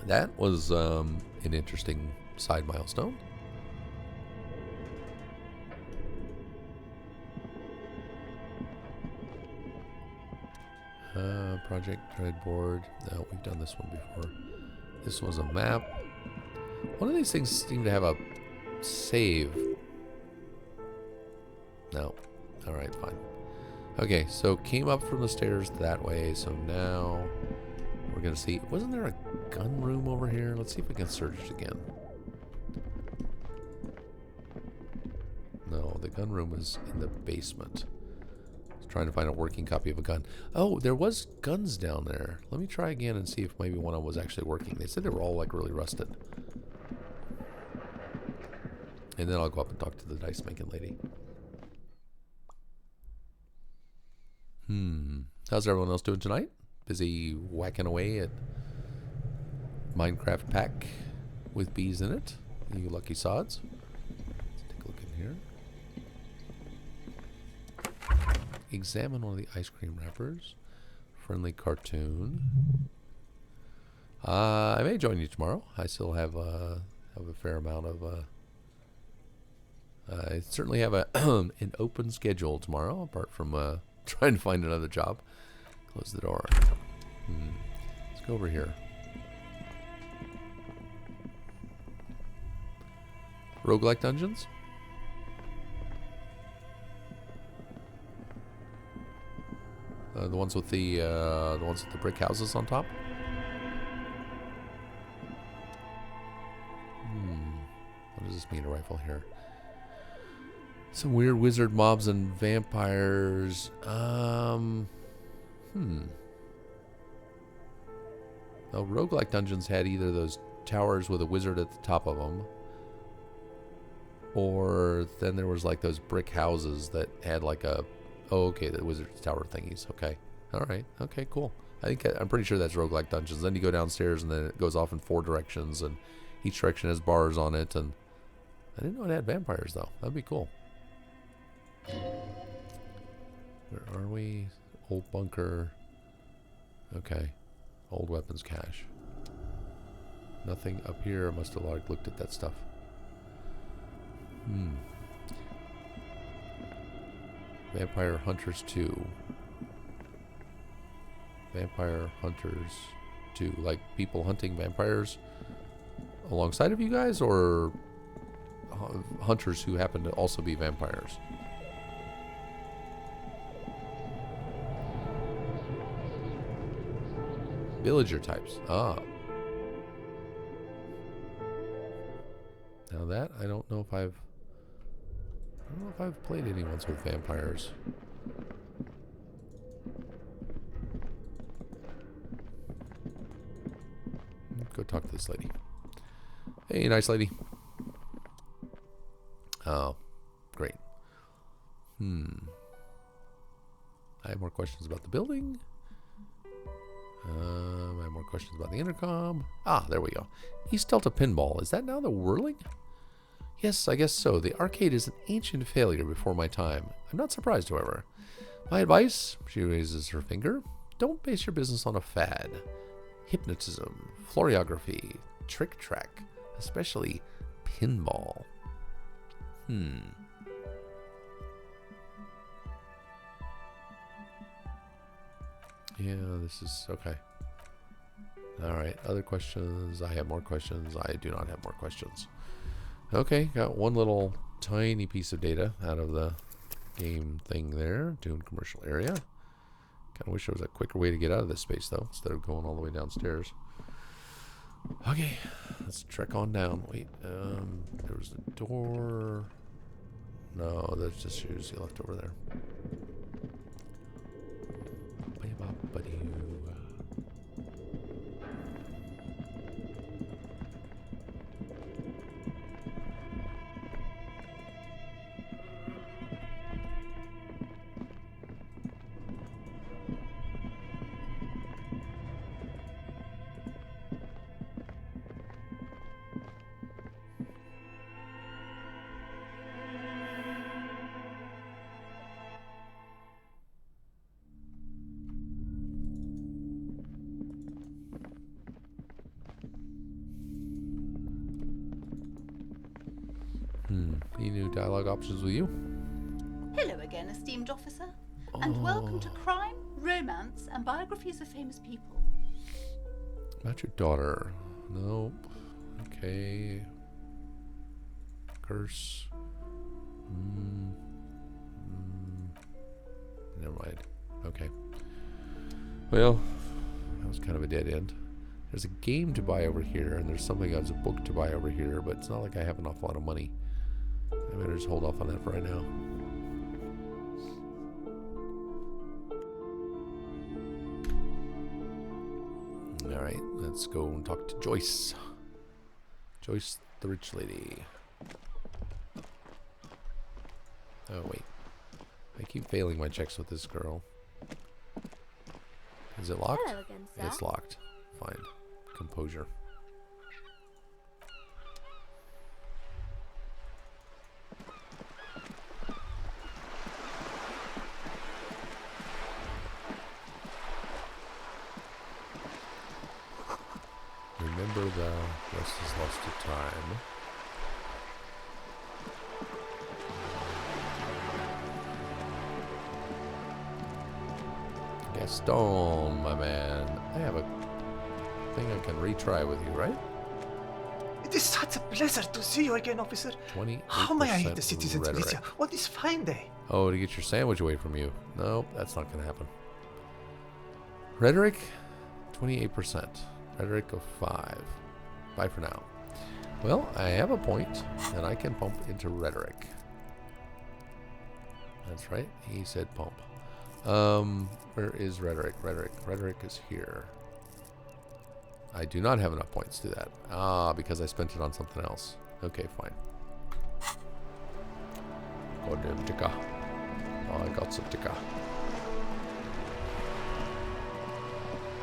that was an interesting side milestone. Project Dreadboard. No, we've done this one before. This was a map. One of these things seem to have a save. No. Alright, fine. Okay, so came up from the stairs that way, so now we're going to see. Wasn't there a gun room over here? Let's see if we can search it again. No, the gun room is in the basement. Trying to find a working copy of a gun. Oh, there was guns down there. Let me try again and see if maybe one of them was actually working. They said they were all like really rusted. And then I'll go up and talk to the dice making lady. How's everyone else doing tonight? Busy whacking away at Minecraft pack with bees in it? You lucky sods. Let's take a look in here. Examine one of the ice cream wrappers. Friendly cartoon. I may join you tomorrow. I still have a fair amount of. I certainly have an open schedule tomorrow, apart from trying to find another job. Close the door. Let's go over here. Roguelike dungeons. The ones with the brick houses on top. What does this mean, a rifle here? Some weird wizard mobs and vampires. Oh, roguelike dungeons had either those towers with a wizard at the top of them, or then there was like those brick houses that had like a. Oh, okay, the wizard's tower thingies. Okay. All right. Okay, cool. I'm pretty sure that's roguelike dungeons. Then you go downstairs and then it goes off in 4 directions and each direction has bars on it. And I didn't know it had vampires though. That'd be cool. Where are we? Old bunker. Okay. Old weapons cache. Nothing up here. I must have like looked at that stuff. Vampire Hunters 2. Vampire Hunters 2. Like people hunting vampires alongside of you guys, or hunters who happen to also be vampires? Villager types. Ah. Now that, I don't know if I've played any ones with vampires. Go talk to this lady. Hey, nice lady. Oh, great. I have more questions about the building. I have more questions about the intercom. Ah, there we go. East Delta Pinball. Is that now the Whirling? Yes, I guess so. The arcade is an ancient failure before my time. I'm not surprised, however. My advice, she raises her finger, don't base your business on a fad. Hypnotism, floriography, trick track, especially pinball. Yeah, this is okay. Alright, other questions. I have more questions. I do not have more questions. Okay, got one little tiny piece of data out of the game thing there. Dune commercial area. Kind of wish there was a quicker way to get out of this space, though, instead of going all the way downstairs. Okay, let's trek on down. Wait, there was a door. No, that's just shoes you left over there. Any new dialogue options with you? Hello again, esteemed officer, and welcome to Crime, Romance, and Biographies of Famous People. About your daughter. Nope. Okay. Curse. Never mind. Okay. Well, that was kind of a dead end. There's a game to buy over here, and there's something as a book to buy over here, but it's not like I have an awful lot of money. I better just hold off on that for right now. Alright, let's go and talk to Joyce. Joyce, the rich lady. Oh, wait. I keep failing my checks with this girl. Is it locked? Hello again, sir. It's locked. Fine. Composure. Remember the rest is lost to time. Gaston, my man. I have a thing I can retry with you, right? It is such a pleasure to see you again, officer. 28% How may I aid the citizens rhetoric. visa on this fine day? Oh, to get your sandwich away from you. No, that's not going to happen. Rhetoric, 28%. Rhetoric of 5. Bye for now. Well, I have a point, and I can pump into rhetoric. That's right. He said pump. Where is rhetoric? Rhetoric is here. I do not have enough points to do that. Ah, because I spent it on something else. Okay, fine. Goddamn ticka. Oh, I got some ticka.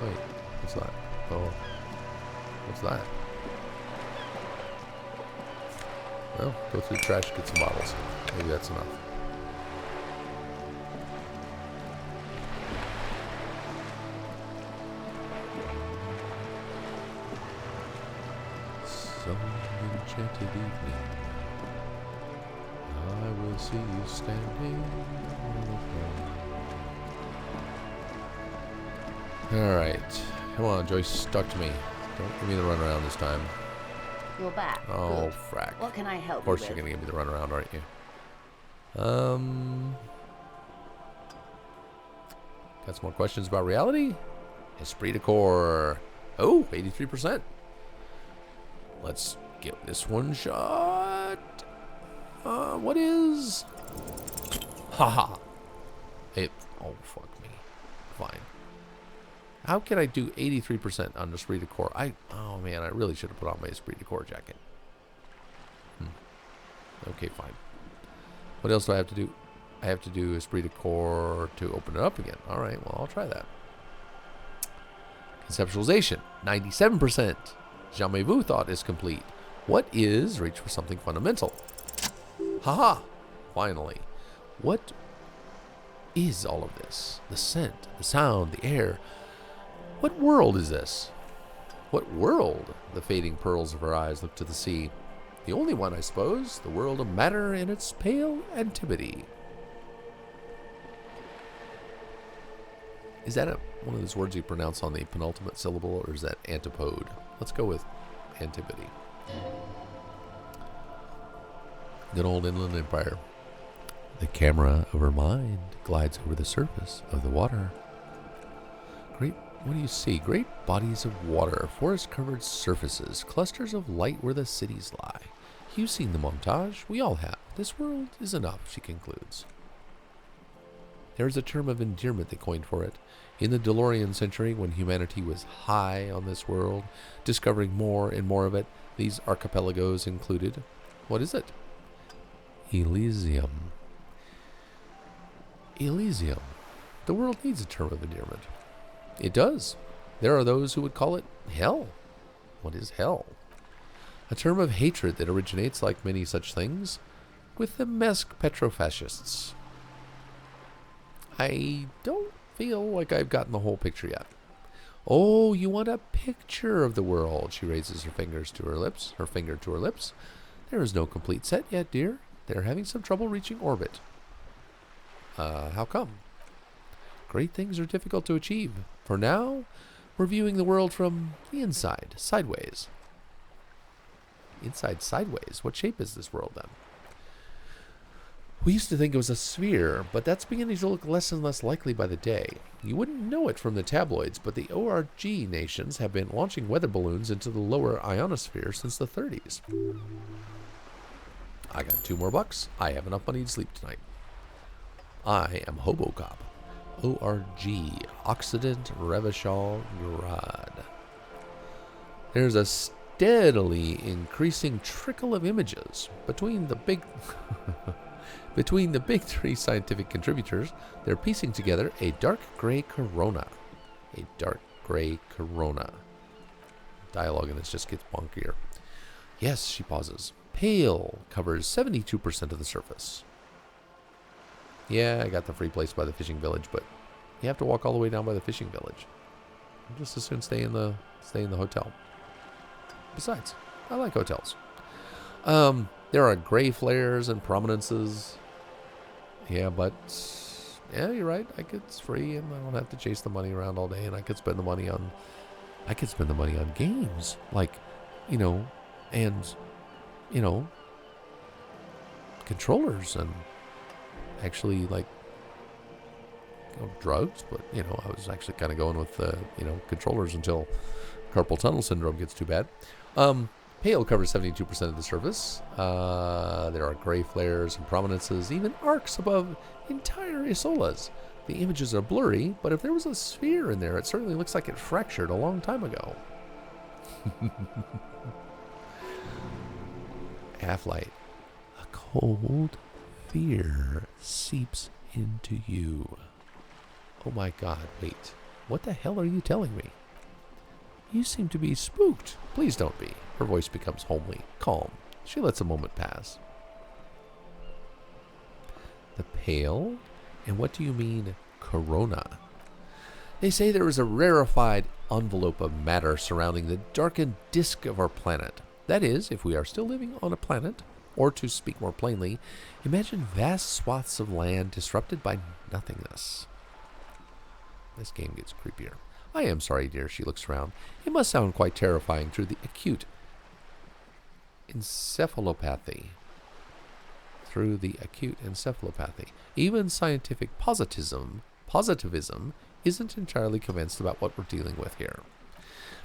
Wait, what's that? Oh, what's that? Well, go through the trash, get some bottles. Maybe that's enough. Some enchanted evening, I will see you standing on the floor. Alright. Come on, Joyce, talk to me. Don't give me the runaround this time. You're back. Oh, Good. frack. What can I help Of course you you're with? going to give me the runaround, aren't you? Got some more questions about reality? Esprit de corps. Oh, 83%. Let's give this one shot. What is? Haha. It. Oh, fuck me. Fine. How can I do 83% on Esprit de corps? Oh man, I really should have put on my Esprit de corps jacket. Okay, fine. What else do I have to do? I have to do Esprit de corps to open it up again. All right, well, I'll try that. Conceptualization, 97%. Jamais-vu thought is complete. What is reach for something fundamental? Haha, finally. What is all of this? The scent, the sound, the air. What world is this? What world? The fading pearls of her eyes look to the sea. The only one, I suppose, the world of matter in its pale antiquity. Is that a one of those words you pronounce on the penultimate syllable, or is that antipode? Let's go with antipody. Good old Inland Empire. The camera of her mind glides over the surface of the water. What do you see? Great bodies of water, forest-covered surfaces, clusters of light where the cities lie. You've seen the montage. We all have. This world is enough, she concludes. There is a term of endearment they coined for it. In the DeLorean century, when humanity was high on this world, discovering more and more of it, these archipelagos included. What is it? Elysium. Elysium. The world needs a term of endearment. It does. There are those who would call it hell. What is hell? A term of hatred that originates, like many such things, with the Mesk petrofascists. I don't feel like I've gotten the whole picture yet. Oh, you want a picture of the world? She raises her finger to her lips. There is no complete set yet, dear. They're having some trouble reaching orbit. How come? Great things are difficult to achieve. For now, we're viewing the world from the inside, sideways. Inside sideways? What shape is this world then? We used to think it was a sphere, but that's beginning to look less and less likely by the day. You wouldn't know it from the tabloids, but the ORG nations have been launching weather balloons into the lower ionosphere since the 30s. I got $2 more. I have enough money to sleep tonight. I am Hobocop. ORG, Occident Revachol Grad. There's a steadily increasing trickle of images between the big three scientific contributors. They're piecing together a dark gray corona. A dark gray corona. Dialogue in this just gets bonkier. Yes, she pauses. Pale covers 72% of the surface. Yeah, I got the free place by the fishing village, but you have to walk all the way down by the fishing village. I'll just as soon stay in the hotel. Besides, I like hotels. There are gray flares and prominences. Yeah, but yeah, you're right. It's free, and I don't have to chase the money around all day, and I could spend the money on games, like, controllers and actually drugs, but I was actually kind of going with controllers until carpal tunnel syndrome gets too bad. Pale covers 72% of the surface. There are gray flares and prominences, even arcs above entire isolas. The images are blurry, but if there was a sphere in there, it certainly looks like it fractured a long time ago. Half-light. A cold fear seeps into you. Oh my God, wait. What the hell are you telling me? You seem to be spooked. Please don't be. Her voice becomes homely, calm. She lets a moment pass. The pale? And what do you mean, corona? They say there is a rarefied envelope of matter surrounding the darkened disk of our planet. That is, if we are still living on a planet, or to speak more plainly, imagine vast swaths of land disrupted by nothingness. This game gets creepier. I am sorry, dear, she looks around. It must sound quite terrifying through the acute encephalopathy. Even scientific positivism isn't entirely convinced about what we're dealing with here.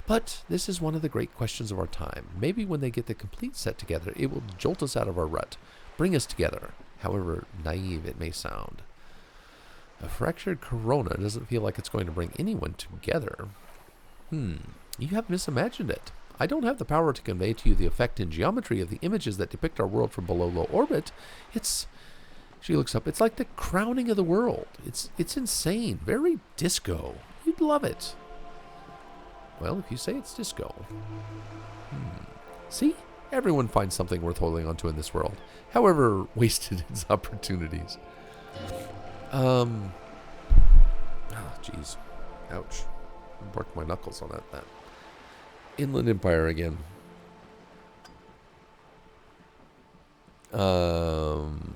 But this is one of the great questions of our time. Maybe when they get the complete set together, it will jolt us out of our rut, bring us together, however naive it may sound. A fractured corona doesn't feel like it's going to bring anyone together. You have misimagined it. I don't have the power to convey to you the effect and geometry of the images that depict our world from below low orbit. She looks up, it's like the crowning of the world. It's insane, very disco. You'd love it. Well, if you say it's disco. See? Everyone finds something worth holding onto in this world, however wasted its opportunities. Jeez. Ouch. I barked my knuckles on that. Inland Empire again. Am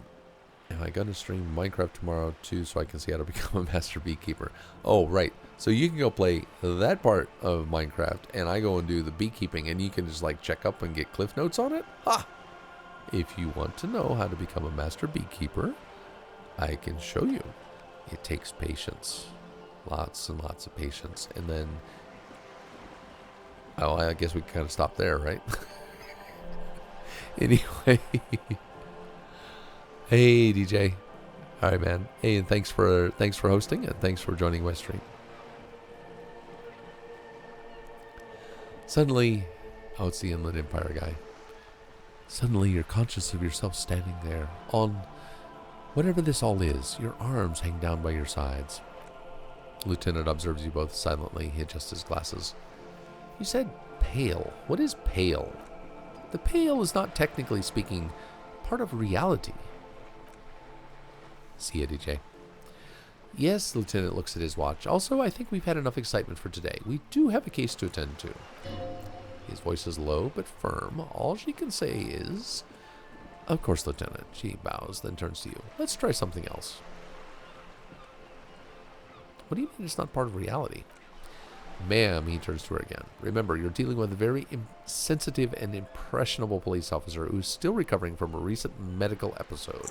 I going to stream Minecraft tomorrow too so I can see how to become a master beekeeper? Oh, right. So you can go play that part of Minecraft, and I go and do the beekeeping, and you can just like check up and get cliff notes on it. Ha! If you want to know how to become a master beekeeper, I can show you. It takes patience. Lots and lots of patience. And then, oh, I guess we can kind of stop there, right? Anyway. Hey, DJ. All right, man. Hey, and thanks for hosting, and thanks for joining West Stream. Suddenly, oh, it's the Inland Empire guy. Suddenly, you're conscious of yourself standing there on whatever this all is. Your arms hang down by your sides. Lieutenant observes you both silently. He adjusts his glasses. You said pale. What is pale? The pale is not, technically speaking, part of reality. See ya, DJ. Yes, the lieutenant looks at his watch. Also, I think we've had enough excitement for today. We do have a case to attend to. His voice is low but firm. All she can say is, of course, Lieutenant. She bows, then turns to you. Let's try something else. What do you mean it's not part of reality? Ma'am, he turns to her again. Remember, you're dealing with a very sensitive and impressionable police officer who's still recovering from a recent medical episode.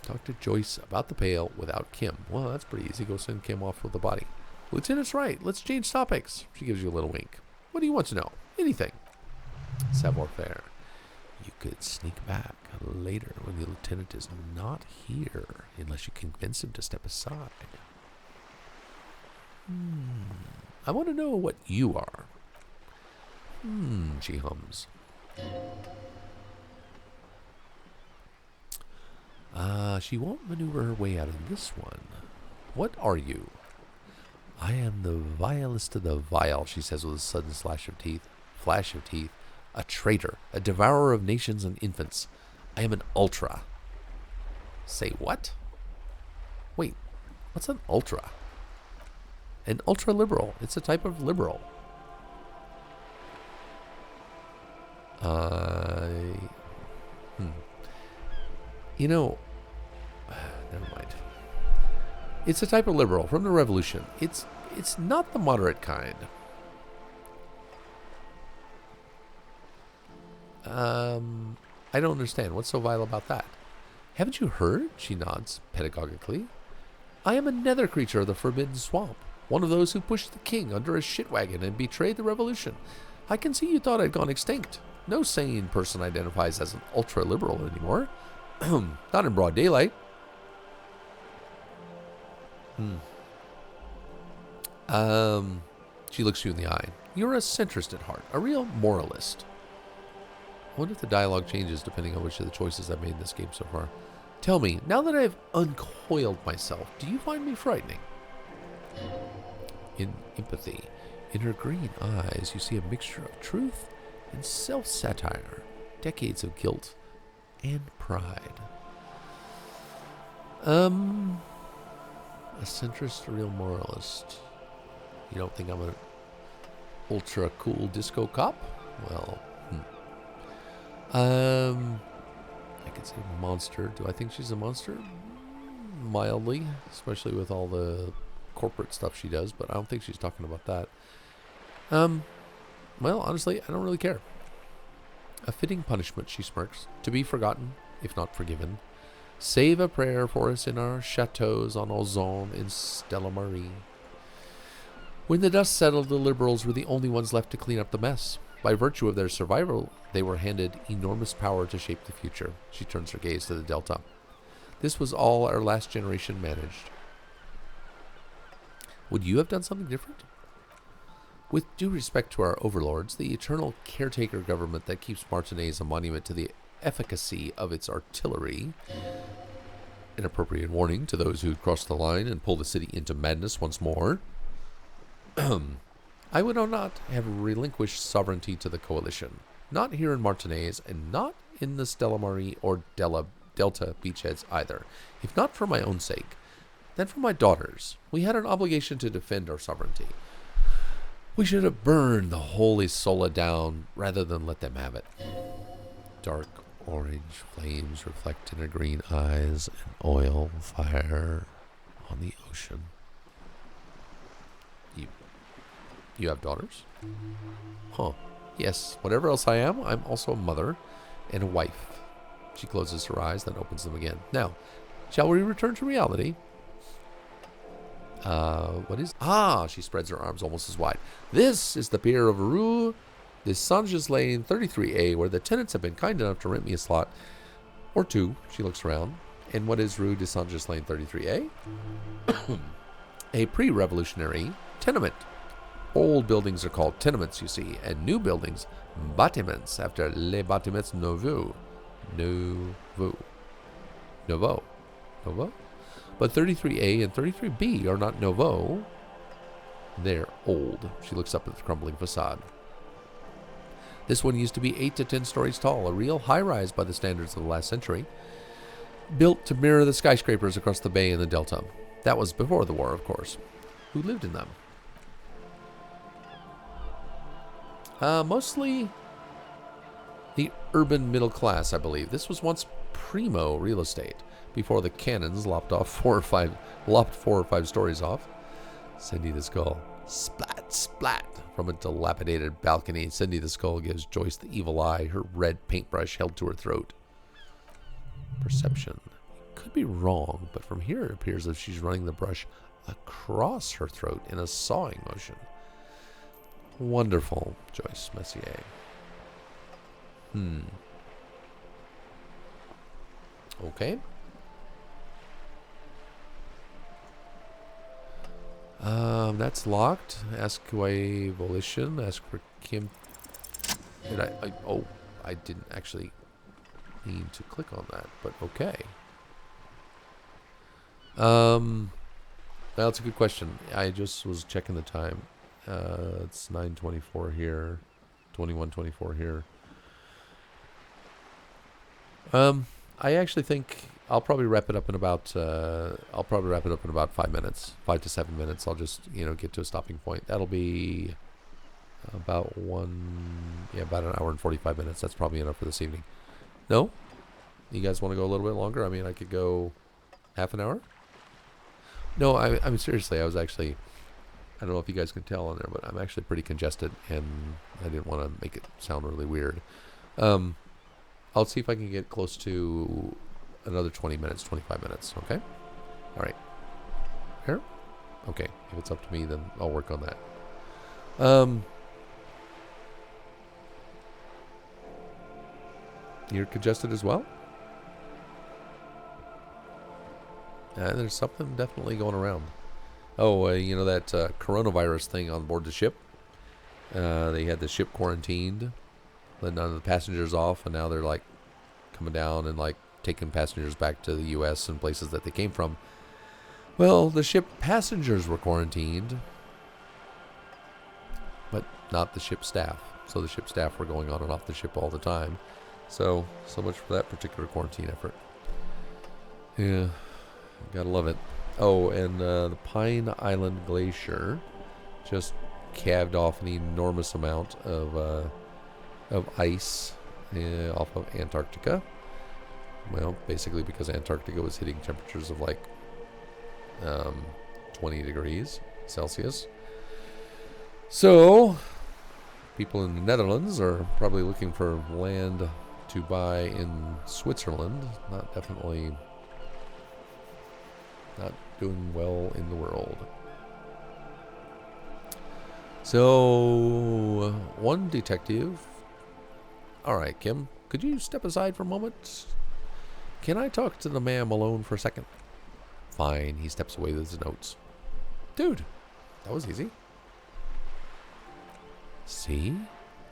Talk to Joyce about the pail without Kim. Well, that's pretty easy. Go send Kim off with the body. Lieutenant's right. Let's change topics. She gives you a little wink. What do you want to know? Anything. Savoir-faire. You could sneak back later when the lieutenant is not here, unless you convince him to step aside. I want to know what you are. She hums. She won't maneuver her way out of this one. What are you? I am the vilest of the vile, she says with a sudden flash of teeth. A traitor, a devourer of nations and infants. I am an ultra. Say what? Wait, what's an ultra? An ultra-liberal. It's a type of liberal. You know, never mind. It's a type of liberal from the revolution. It's not the moderate kind. I don't understand. What's so vile about that? Haven't you heard? She nods pedagogically. I am a nether creature of the Forbidden Swamp. One of those who pushed the king under a shitwagon and betrayed the revolution. I can see you thought I'd gone extinct. No sane person identifies as an ultra-liberal anymore. Not in broad daylight. She looks you in the eye. You're a centrist at heart, a real moralist. I wonder if the dialogue changes depending on which of the choices I've made in this game so far. Tell me, now that I've uncoiled myself, do you find me frightening? In empathy, in her green eyes, you see a mixture of truth and self-satire, decades of guilt and pride. A centrist, a real moralist. You don't think I'm an ultra cool disco cop? Well, I could say monster. Do I think she's a monster? Mildly, especially with all the corporate stuff she does, but I don't think she's talking about that. Well, honestly, I don't really care. A fitting punishment, she smirks, to be forgotten, if not forgiven. Save a prayer for us in our chateaus on Ozon and Stella Marie. When the dust settled, the liberals were the only ones left to clean up the mess. By virtue of their survival, they were handed enormous power to shape the future. She turns her gaze to the Delta. This was all our last generation managed. Would you have done something different? With due respect to our overlords, the eternal caretaker government that keeps Martinaise a monument to the efficacy of its artillery, an appropriate warning to those who'd crossed the line and pulled the city into madness once more, I would not have relinquished sovereignty to the coalition. Not here in Martinaise, and not in the Stella Marie or Delta beachheads either. If not for my own sake, then for my daughters. We had an obligation to defend our sovereignty. We should have burned the holy Sola down rather than let them have it. Dark orange flames reflect in her green eyes, and oil fire on the ocean. You have daughters? Huh. Yes, whatever else I am, I'm also a mother and a wife. She closes her eyes, then opens them again. Now, shall we return to reality? What is... Ah, she spreads her arms almost as wide. This is the pier of Rue de Sanges Lane 33A, where the tenants have been kind enough to rent me a slot. Or two. She looks around. And what is Rue de Sanges Lane 33A? A pre-revolutionary tenement. Old buildings are called tenements, you see, and new buildings, bâtiments, after les bâtiments nouveaux. Nouveau. But 33A and 33B are not nouveau. They're old. She looks up at the crumbling facade. This one used to be 8 to 10 stories tall, a real high-rise by the standards of the last century, built to mirror the skyscrapers across the bay and the delta. That was before the war, of course. Who lived in them? Mostly the urban middle class, I believe. This was once primo real estate before the cannons lopped 4 or 5 stories off. Cindy the Skull. Splat, splat. From a dilapidated balcony, Cindy the Skull gives Joyce the evil eye, her red paintbrush held to her throat. Perception. Could be wrong, but from here it appears as if she's running the brush across her throat in a sawing motion. Wonderful, Joyce Messier. Okay. That's locked. Ask why volition. Ask for Kim. Did I didn't actually mean to click on that, but okay. That's a good question. I just was checking the time. It's 9:24 here, 21:24 here. I actually think I'll probably wrap it up in about 5 minutes, 5 to 7 minutes. I'll just get to a stopping point. That'll be about about an hour and 45 minutes. That's probably enough for this evening. No, you guys want to go a little bit longer? I mean, I could go half an hour. No, I mean seriously. I was actually. I don't know if you guys can tell on there, but I'm actually pretty congested, and I didn't want to make it sound really weird. I'll see if I can get close to another 20 minutes, 25 minutes, okay? All right. Here? Okay, if it's up to me, then I'll work on that. You're congested as well? There's something definitely going around. Oh, that coronavirus thing on board the ship. They had the ship quarantined, let none of the passengers off, and now they're like coming down and like taking passengers back to the U.S. and places that they came from. Well, the ship passengers were quarantined, but not the ship staff. So the ship staff were going on and off the ship all the time. So much for that particular quarantine effort. Yeah, gotta love it. Oh, and the Pine Island Glacier just calved off an enormous amount of ice off of Antarctica. Well, basically because Antarctica was hitting temperatures of like 20 degrees Celsius. So, people in the Netherlands are probably looking for land to buy in Switzerland. Not doing well in the world. So, one detective. All right, Kim, could you step aside for a moment? Can I talk to the ma'am alone for a second? Fine, he steps away with his notes. Dude, that was easy. See?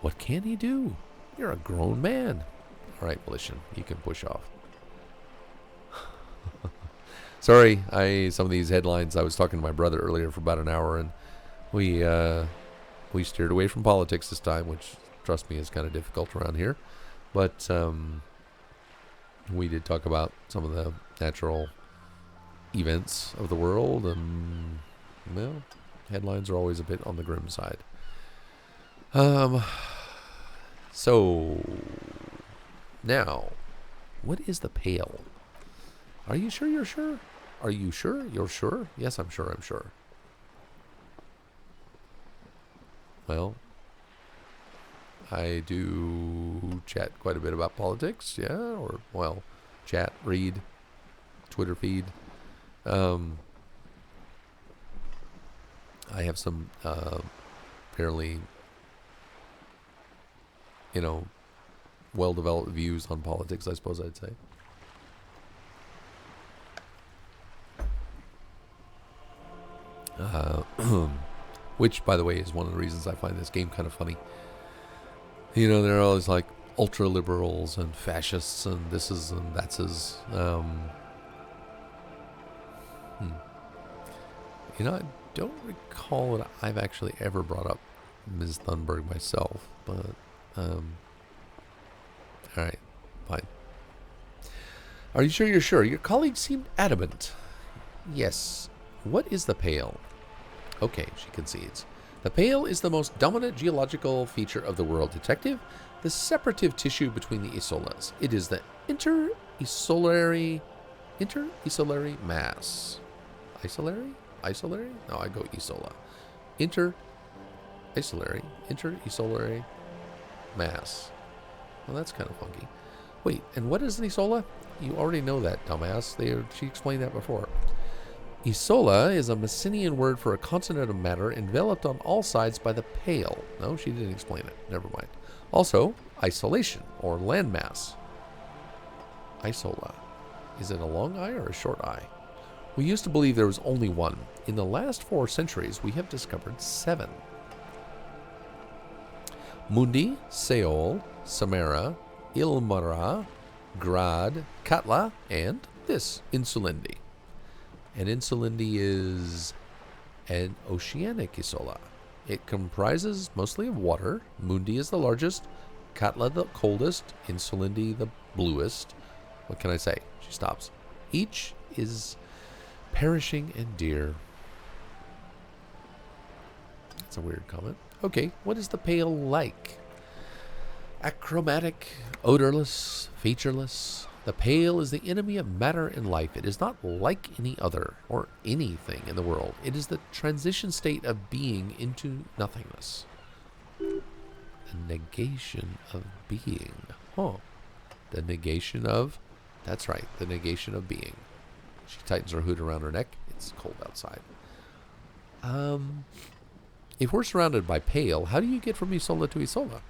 What can he do? You're a grown man. All right, Volition, you can push off. Sorry, some of these headlines, I was talking to my brother earlier for about an hour, and we steered away from politics this time, which, trust me, is kind of difficult around here. But we did talk about some of the natural events of the world, and, well, headlines are always a bit on the grim side. So, now, what is the pail? Are you sure you're sure? Are you sure you're sure? Yes, I'm sure I'm sure. Well, I do chat quite a bit about politics, yeah, or, well, chat, read, Twitter feed. I have some fairly, well-developed views on politics, I suppose I'd say. Which, by the way, is one of the reasons I find this game kind of funny. They're always like ultra-liberals and fascists and this is and that's is. I don't recall that I've actually ever brought up Ms. Thunberg myself, but, alright, fine. Are you sure you're sure? Your colleague seemed adamant. Yes. What is the Pale? Okay, she concedes. The Pale is the most dominant geological feature of the world, detective. The separative tissue between the isolas. It is the inter-isolary mass. Isolary? Isolary? No, I go isola. Inter-isolary mass. Well, that's kind of funky. Wait, and what is an isola? You already know that, dumbass. She explained that before. Isola is a Messinian word for a continent of matter enveloped on all sides by the Pale. No, she didn't explain it. Never mind. Also, isolation, or landmass. Isola. Is it a long I or a short I? We used to believe there was only one. In the last 4 centuries, we have discovered 7. Mundi, Seol, Samara, Ilmara, Grad, Katla, and this, Insulindi. And Insulindi is an oceanic isola. It comprises mostly of water. Mundi is the largest, Katla the coldest, Insulindi the bluest. What can I say? She stops. Each is perishing and dear. That's a weird comment. Okay, what is the Pale like? Achromatic, odorless, featureless. The Pale is the enemy of matter and life. It is not like any other or anything in the world. It is the transition state of being into nothingness. The negation of being. Oh, the negation of, that's right, the negation of being. She tightens her hood around her neck. It's cold outside. If we're surrounded by Pale, how do you get from Isola to Isola?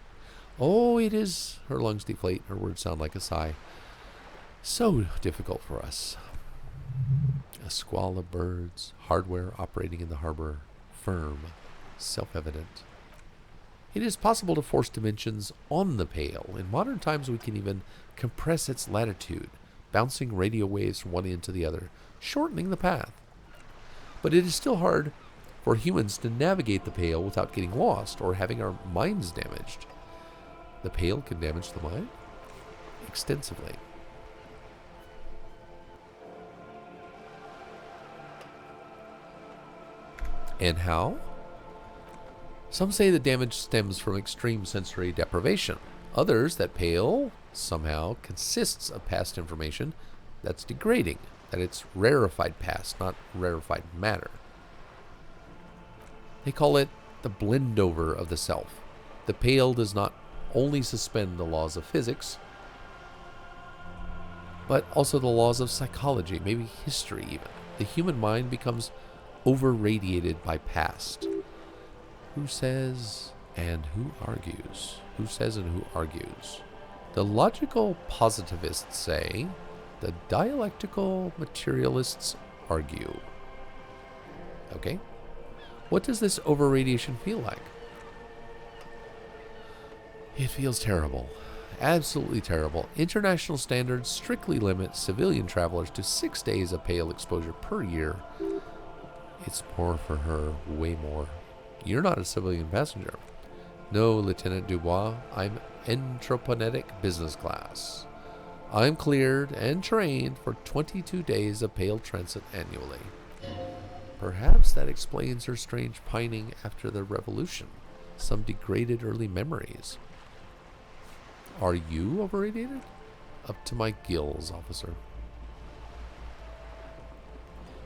Oh, it is, her lungs deflate, her words sound like a sigh. So difficult for us. A squall of birds, hardware operating in the harbor, firm, self-evident. It is possible to force dimensions on the Pale. In modern times, we can even compress its latitude, bouncing radio waves from one end to the other, shortening the path. But it is still hard for humans to navigate the Pale without getting lost or having our minds damaged. The Pale can damage the mind extensively. And how? Some say the damage stems from extreme sensory deprivation. Others that Pale somehow consists of past information that's degrading, that it's rarefied past, not rarefied matter. They call it the blend over of the self. The Pale does not only suspend the laws of physics, but also the laws of psychology, maybe history even. The human mind becomes over-radiated by past. Who says and who argues? Who says and who argues? The logical positivists say, the dialectical materialists argue. Okay? What does this over-radiation feel like? It feels terrible. Absolutely terrible. International standards strictly limit civilian travelers to 6 days of Pale exposure per year. It's more for her, way more. You're not a civilian passenger. No, Lieutenant Dubois, I'm entroponetic business class. I'm cleared and trained for 22 days of Pale transit annually. Perhaps that explains her strange pining after the revolution. Some degraded early memories. Are you overradiated? Up to my gills, officer.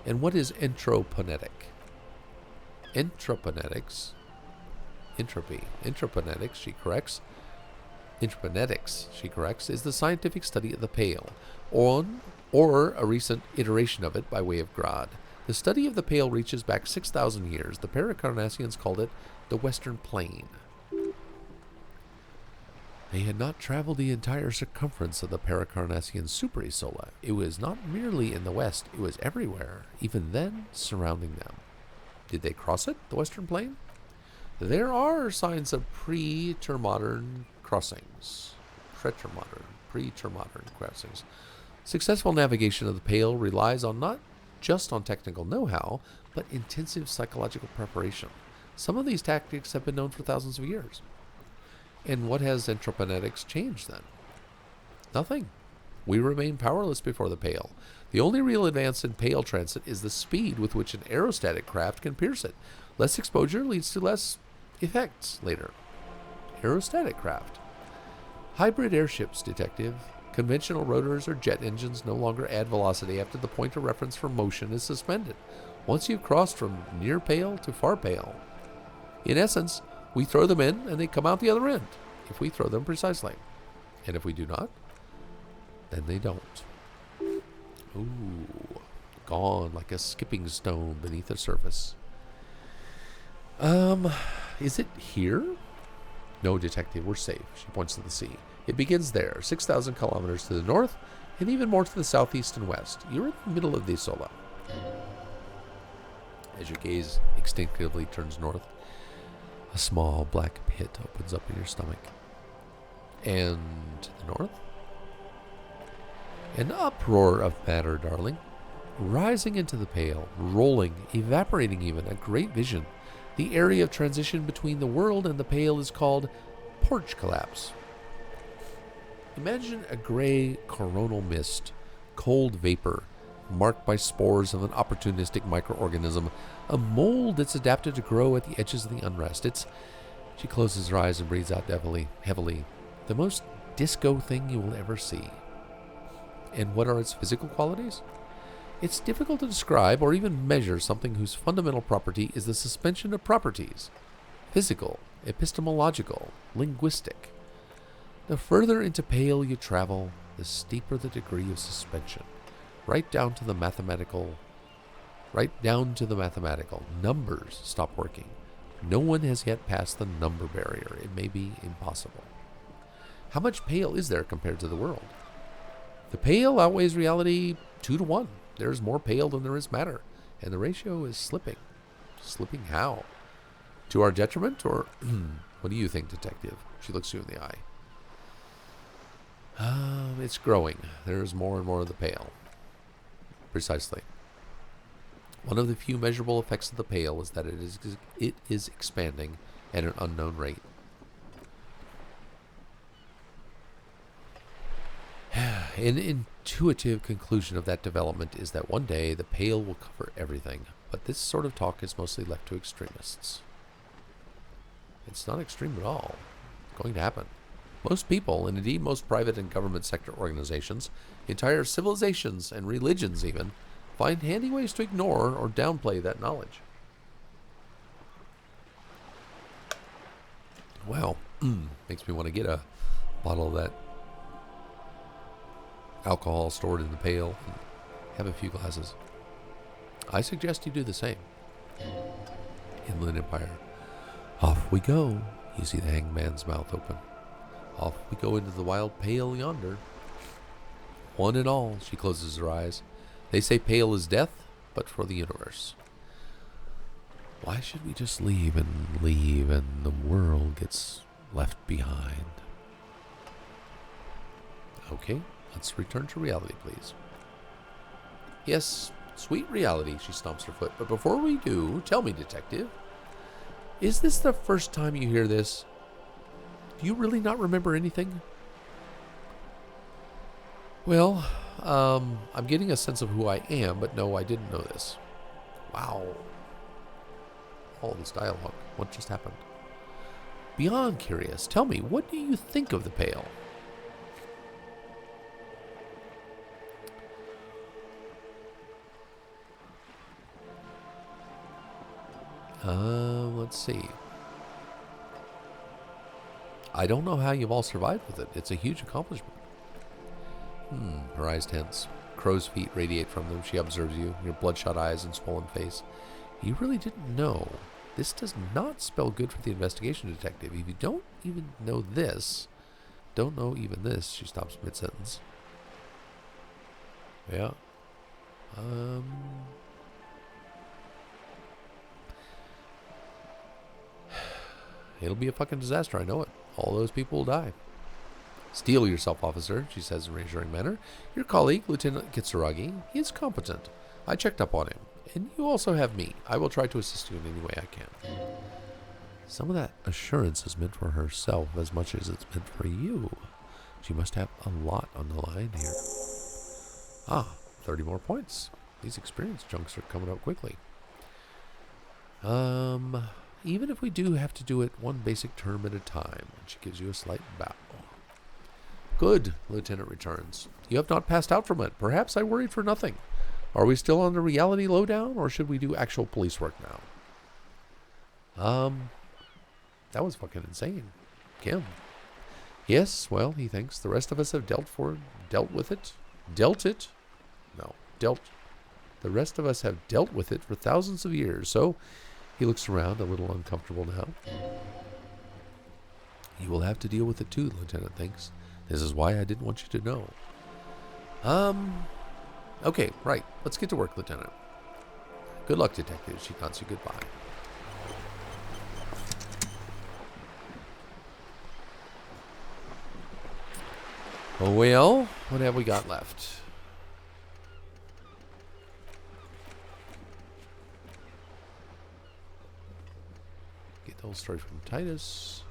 And what is entroponetic? Entroponetics entropy. Intraponetics, she corrects. Intraponetics, she corrects, is the scientific study of the pale, or a recent iteration of it by way of Grad. The study of the pale reaches back 6,000 years. The Paracarnassians called it the Western Plain. They had not traveled the entire circumference of the Paracarnassian superisola. It was not merely in the west, it was everywhere, even then surrounding them. Did they cross it, the Western Plain? There are signs of pre-termodern crossings. Pre-termodern crossings. Successful navigation of the Pale relies on not just on technical know-how, but intensive psychological preparation. Some of these tactics have been known for thousands of years. And what has anthroponetics changed then? Nothing. We remain powerless before the Pale. The only real advance in Pale transit is the speed with which an aerostatic craft can pierce it. Less exposure leads to less effects later. Aerostatic craft. Hybrid airships, detective. Conventional rotors or jet engines no longer add velocity after the point of reference for motion is suspended. Once you've crossed from near Pale to far Pale. In essence, we throw them in and they come out the other end, if we throw them precisely. And if we do not, then they don't. Ooh, gone like a skipping stone beneath the surface. Is it here? No, detective, we're safe. She points to the sea. It begins there, 6,000 kilometers to the north, and even more to the southeast and west. You're in the middle of the Isola. As your gaze instinctively turns north, a small black pit opens up in your stomach. And to the north? An uproar of matter, darling. Rising into the Pale, rolling, evaporating even, a great vision. The area of transition between the world and the Pale is called porch collapse. Imagine a gray coronal mist, cold vapor, marked by spores of an opportunistic microorganism, a mold that's adapted to grow at the edges of the unrest. She closes her eyes and breathes out heavily. The most disco thing you will ever see. And what are its physical qualities? It's difficult to describe or even measure something whose fundamental property is the suspension of properties. Physical, epistemological, linguistic. The further into Pale you travel, the steeper the degree of suspension. Right down to the mathematical. Numbers stop working. No one has yet passed the number barrier. It may be impossible. How much Pale is there compared to the world? The Pale outweighs reality 2 to 1. There's more Pale than there is matter, and the ratio is slipping. Slipping how? To our detriment, or what do you think, detective? She looks you in the eye. It's growing. There's more and more of the Pale. Precisely. One of the few measurable effects of the Pale is that it is expanding at an unknown rate. An intuitive conclusion of that development is that one day the Pale will cover everything, but this sort of talk is mostly left to extremists. It's not extreme at all. It's going to happen. Most people, and indeed most private and government sector organizations, entire civilizations and religions even, find handy ways to ignore or downplay that knowledge. Well, makes me want to get a bottle of that alcohol stored in the Pale and have a few glasses. I suggest you do the same. Inland Empire. Off we go. You see the hangman's mouth open. Off we go into the wild Pale yonder. One and all, she closes her eyes. They say Pale is death, but for the universe. Why should we just leave and the world gets left behind? Okay, let's return to reality, please. Yes, sweet reality, she stomps her foot. But before we do, tell me, detective, is this the first time you hear this? Do you really not remember anything? Well, I'm getting a sense of who I am, but no, I didn't know this. Wow. All this dialogue. What just happened? Beyond curious, tell me, what do you think of the Pale? Let's see. I don't know how you've all survived with it. It's a huge accomplishment. Her eyes tense. Crow's feet radiate from them. She observes you, your bloodshot eyes and swollen face. You really didn't know. This does not spell good for the investigation detective. If you don't even know this, she stops mid-sentence. Yeah. It'll be a fucking disaster, I know it. All those people will die. Steel yourself, officer, she says in a reassuring manner. Your colleague, Lieutenant Kitsuragi, he is competent. I checked up on him. And you also have me. I will try to assist you in any way I can. Some of that assurance is meant for herself as much as it's meant for you. She must have a lot on the line here. 30 more points. These experience chunks are coming up quickly. Even if we do have to do it one basic term at a time. She gives you a slight bow. Good, Lieutenant returns. You have not passed out from it. Perhaps I worried for nothing. Are we still on the reality lowdown, or should we do actual police work now? That was fucking insane. Kim. Yes, well, he thinks the rest of us have dealt with it. The rest of us have dealt with it for thousands of years, so he looks around a little uncomfortable now. You will have to deal with it too, the Lieutenant thinks. This is why I didn't want you to know. Okay, right. Let's get to work, Lieutenant. Good luck, Detective. She nods you goodbye. Oh, well, what have we got left? Get the whole story from Titus.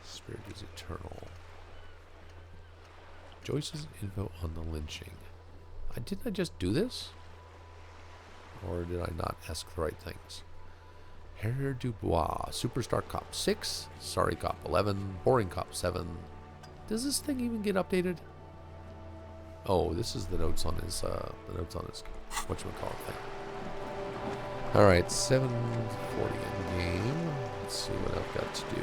Spirit is eternal. Joyce's info on the lynching. Didn't I just do this? Or did I not ask the right things? Harrier Dubois, Superstar Cop 6, Sorry Cop 11, Boring Cop 7. Does this thing even get updated? Oh, this is the notes on his whatchamacallit thing. Alright, 7:40 in the game. Let's see what I've got to do.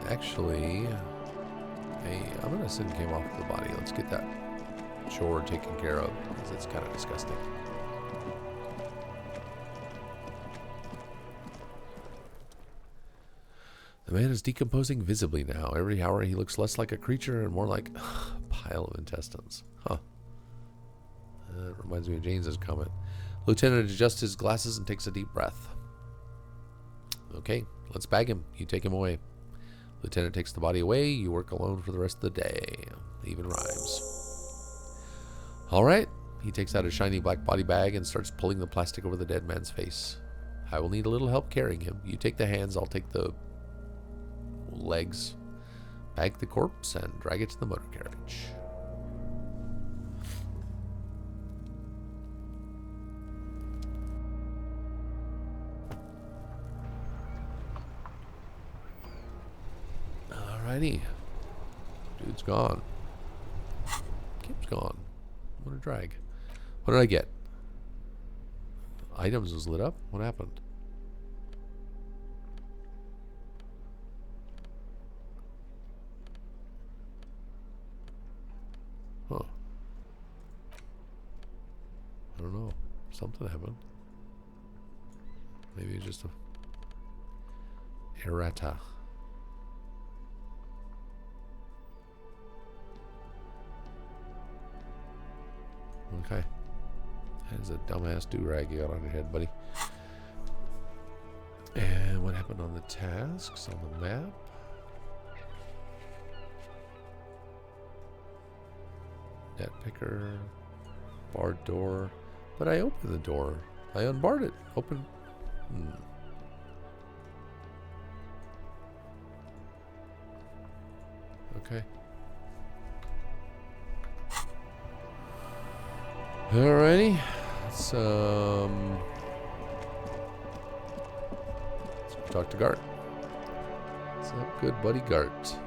Actually, I'm going to send Kim off the body. Let's get that chore taken care of, because it's kind of disgusting. The man is decomposing visibly now. Every hour he looks less like a creature and more like a pile of intestines. Huh. That reminds me of James's comment. Lieutenant adjusts his glasses and takes a deep breath. Okay, let's bag him. You take him away. Lieutenant takes the body away. You work alone for the rest of the day. Even rhymes. All right. He takes out a shiny black body bag and starts pulling the plastic over the dead man's face. I will need a little help carrying him. You take the hands. I'll take the legs. Bag the corpse and drag it to the motor carriage. Alrighty. Dude's gone. Kim's gone. What a drag. What did I get? Items was lit up? What happened? Huh. I don't know. Something happened. Maybe it's just a errata. Okay. That is a dumbass do-rag you got on your head, buddy. And what happened on the tasks on the map? Net picker. Barred door. But I opened the door. I unbarred it. Open. Okay. Alrighty. Let's talk to Gart. What's up, good buddy Gart?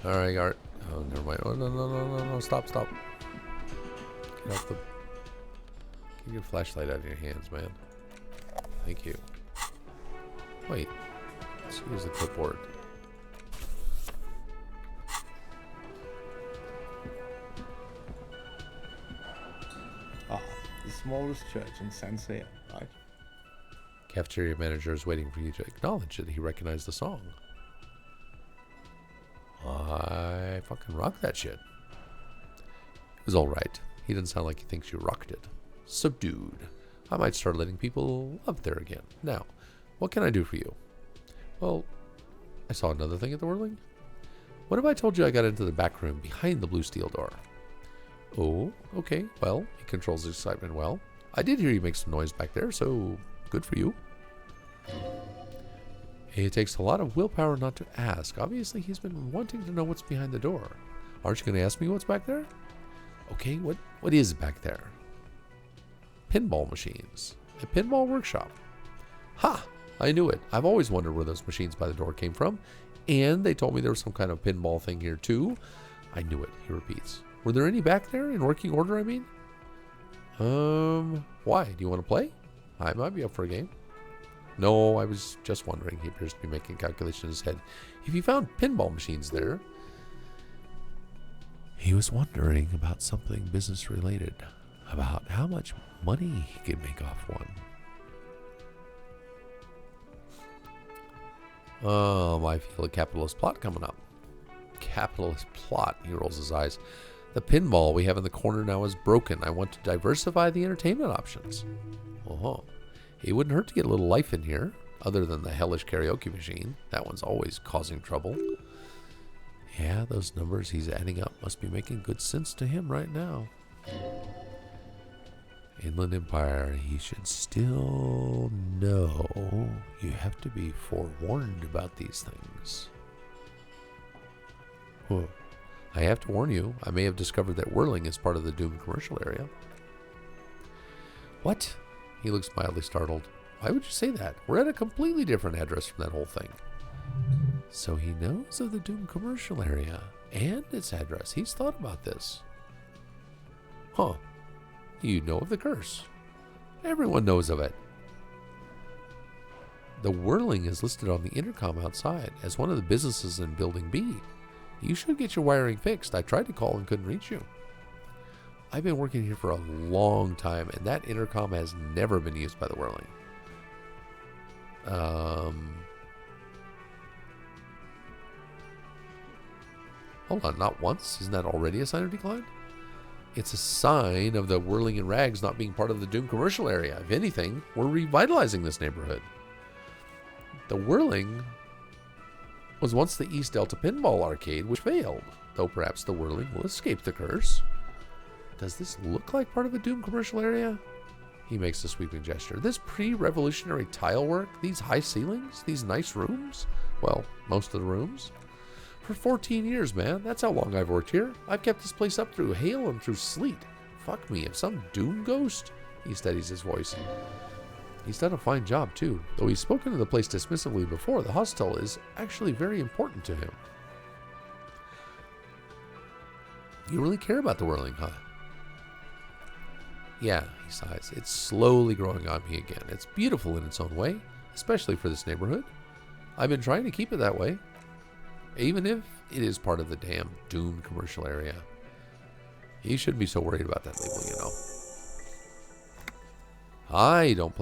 Alright, Gart. Oh, never mind. Oh, no. Stop. Get off the... Get your flashlight out of your hands, man. Thank you. Wait. Let's use the clipboard. Ah, the smallest church in Sansea, right? Cafeteria manager is waiting for you to acknowledge that he recognized the song. I fucking rocked that shit. It was alright. He doesn't sound like he thinks you rocked it. Subdued. I might start letting people up there again. Now, what can I do for you? Well, I saw another thing at the Whirling. What if I told you I got into the back room behind the blue steel door? Oh, okay. Well, he controls his excitement well. I did hear you make some noise back there, so good for you. It takes a lot of willpower not to ask. Obviously, he's been wanting to know what's behind the door. Aren't you going to ask me what's back there? Okay, what is back there? Pinball machines. A pinball workshop. Ha! I knew it. I've always wondered where those machines by the door came from. And they told me there was some kind of pinball thing here too. I knew it, he repeats. Were there any back there in working order, I mean? Why? Do you want to play? I might be up for a game. No, I was just wondering. He appears to be making calculations in his head. If you found pinball machines there... He was wondering about something business related. About how much money he could make off one. I feel a capitalist plot coming up. Capitalist plot, he rolls his eyes. The pinball we have in the corner now is broken. I want to diversify the entertainment options. Oh, it wouldn't hurt to get a little life in here, other than the hellish karaoke machine. That one's always causing trouble. Yeah, those numbers he's adding up must be making good sense to him right now. Inland Empire, he should still know. You have to be forewarned about these things. Whoa. I have to warn you, I may have discovered that Whirling is part of the Doom commercial area. What? He looks mildly startled. Why would you say that? We're at a completely different address from that whole thing. So he knows of the Doom commercial area and its address. He's thought about this. Huh. You know of the curse. Everyone knows of it. The Whirling is listed on the intercom outside as one of the businesses in Building B. You should get your wiring fixed. I tried to call and couldn't reach you. I've been working here for a long time, and that intercom has never been used by the Whirling. Hold on, not once? Isn't that already a sign of decline? It's a sign of the Whirling and Rags not being part of the Doom commercial area. If anything, we're revitalizing this neighborhood. The Whirling was once the East Delta Pinball Arcade, which failed, though perhaps the Whirling will escape the curse. Does this look like part of a Doom commercial area? He makes a sweeping gesture. This pre-revolutionary tile work, these high ceilings, these nice rooms, well, most of the rooms. For 14 years, man. That's how long I've worked here. I've kept this place up through hail and through sleet. Fuck me, if some Doom ghost... He steadies his voice. He's done a fine job, too. Though he's spoken of the place dismissively before, the hostel is actually very important to him. You really care about the Whirling, huh? Yeah, he sighs. It's slowly growing on me again. It's beautiful in its own way, especially for this neighborhood. I've been trying to keep it that way. Even if it is part of the damn Doom commercial area. You shouldn't be so worried about that label, you know. I don't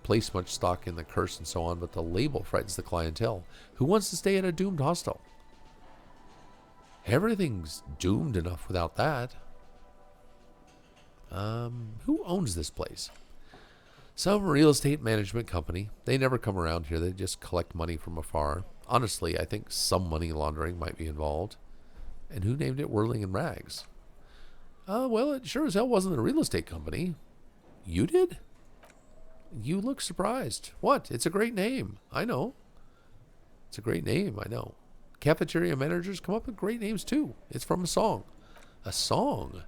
place much stock in the curse and so on, but the label frightens the clientele. Who wants to stay at a doomed hostel? Everything's doomed enough without that. Who owns this place? Some real estate management company. They never come around here. They just collect money from afar. Honestly, I think some money laundering might be involved. And who named it Whirling and Rags? Well, it sure as hell wasn't a real estate company. You did? You look surprised. What? It's a great name. I know. It's a great name. I know. Cafeteria managers come up with great names too. It's from a song. A song.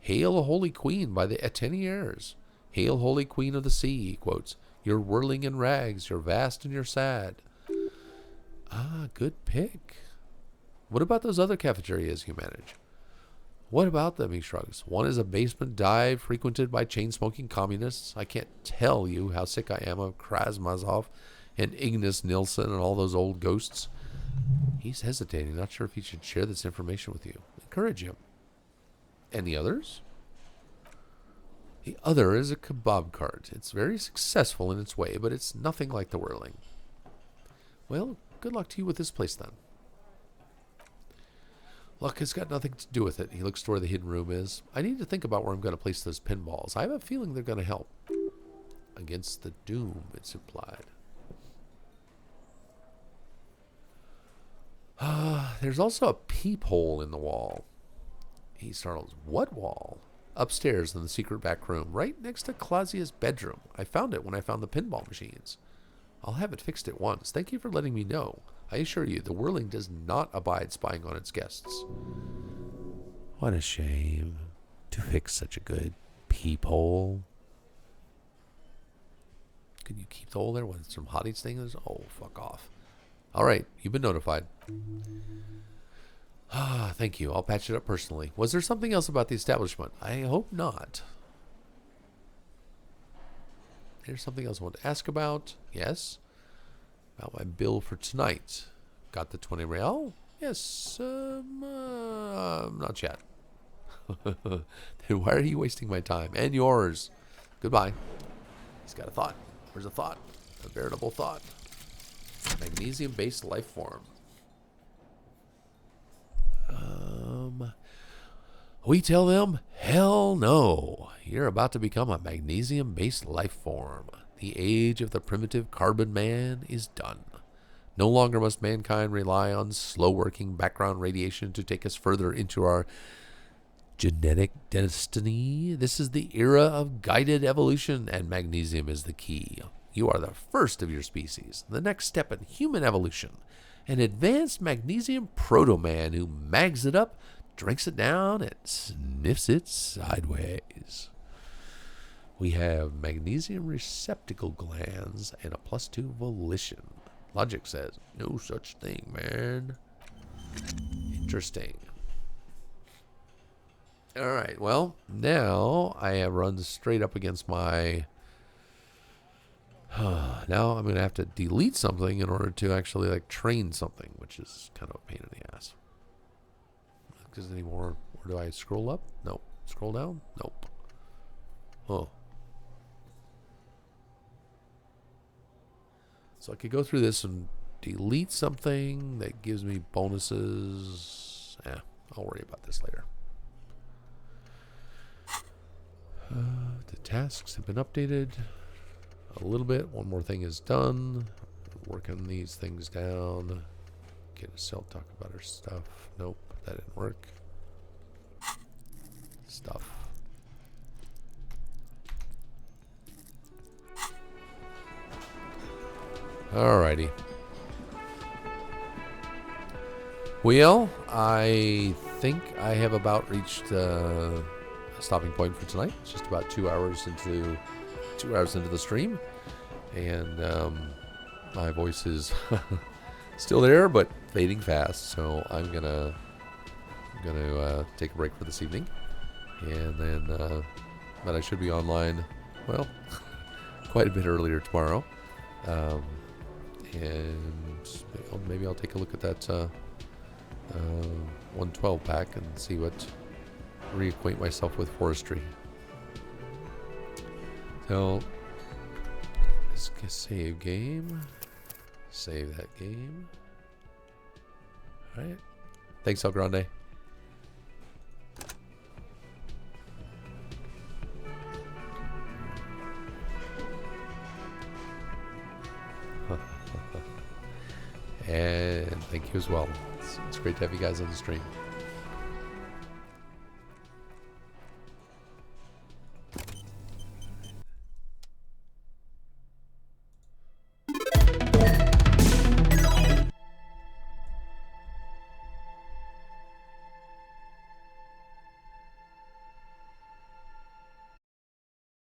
Hail, Holy Queen by the Ateniers. Hail, Holy Queen of the Sea, he quotes. You're whirling in rags. You're vast and you're sad. Ah, good pick. What about those other cafeterias you manage? What about them, he shrugs. One is a basement dive frequented by chain-smoking communists. I can't tell you how sick I am of Krasmazov and Ignace Nilsson and all those old ghosts. He's hesitating, not sure if he should share this information with you. Encourage him. And the others? The other is a kebab cart. It's very successful in its way, but it's nothing like the whirling. Well, good luck to you with this place then. Luck has got nothing to do with it. He looks to where the hidden room is. I need to think about where I'm going to place those pinballs. I have a feeling they're going to help. Against the doom, it's implied. There's also a peephole in the wall. He startles. What wall? Upstairs in the secret back room, right next to Clausia's bedroom. I found it when I found the pinball machines. I'll have it fixed at once. Thank you for letting me know. I assure you, the whirling does not abide spying on its guests. What a shame to fix such a good peephole. Could you keep the hole there when some hotties things? Oh, fuck off. All right, you've been notified. Thank you. I'll patch it up personally. Was there something else about the establishment? I hope not. There's something else I want to ask about. Yes. About my bill for tonight. Got the 20 real? Yes. Not yet. Then why are you wasting my time? And yours. Goodbye. He's got a thought. Where's a thought? A veritable thought. Magnesium-based life form. We tell them, hell no. You're about to become a magnesium-based life form. The age of the primitive carbon man is done. No longer must mankind rely on slow-working background radiation to take us further into our genetic destiny. This is the era of guided evolution, and magnesium is the key. You are the first of your species, the next step in human evolution. An advanced magnesium proto-man who mags it up, drinks it down, and sniffs it sideways. We have magnesium receptacle glands and a +2 volition. Logic says, no such thing, man. Interesting. Alright, well, now I have run straight up against my... now I'm going to have to delete something in order to actually like train something, which is kind of a pain in the ass. Because anymore, where do I scroll up? Nope. Scroll down? Nope. Oh. So I could go through this and delete something that gives me bonuses. I'll worry about this later. The tasks have been updated a little bit. One more thing is done. Working these things down. Get a cell talk about our stuff. Nope, that didn't work. Stuff. Alrighty. Well, I think I have about reached a stopping point for tonight. It's just about 2 hours into the stream, and my voice is still there but fading fast. So I'm gonna take a break for this evening, and then but I should be online. Well, quite a bit earlier tomorrow. And maybe I'll take a look at that 112 pack and see what reacquaint myself with forestry. So let's save game. Save that game. All right. Thanks, El Grande. And thank you as well. It's great to have you guys on the stream.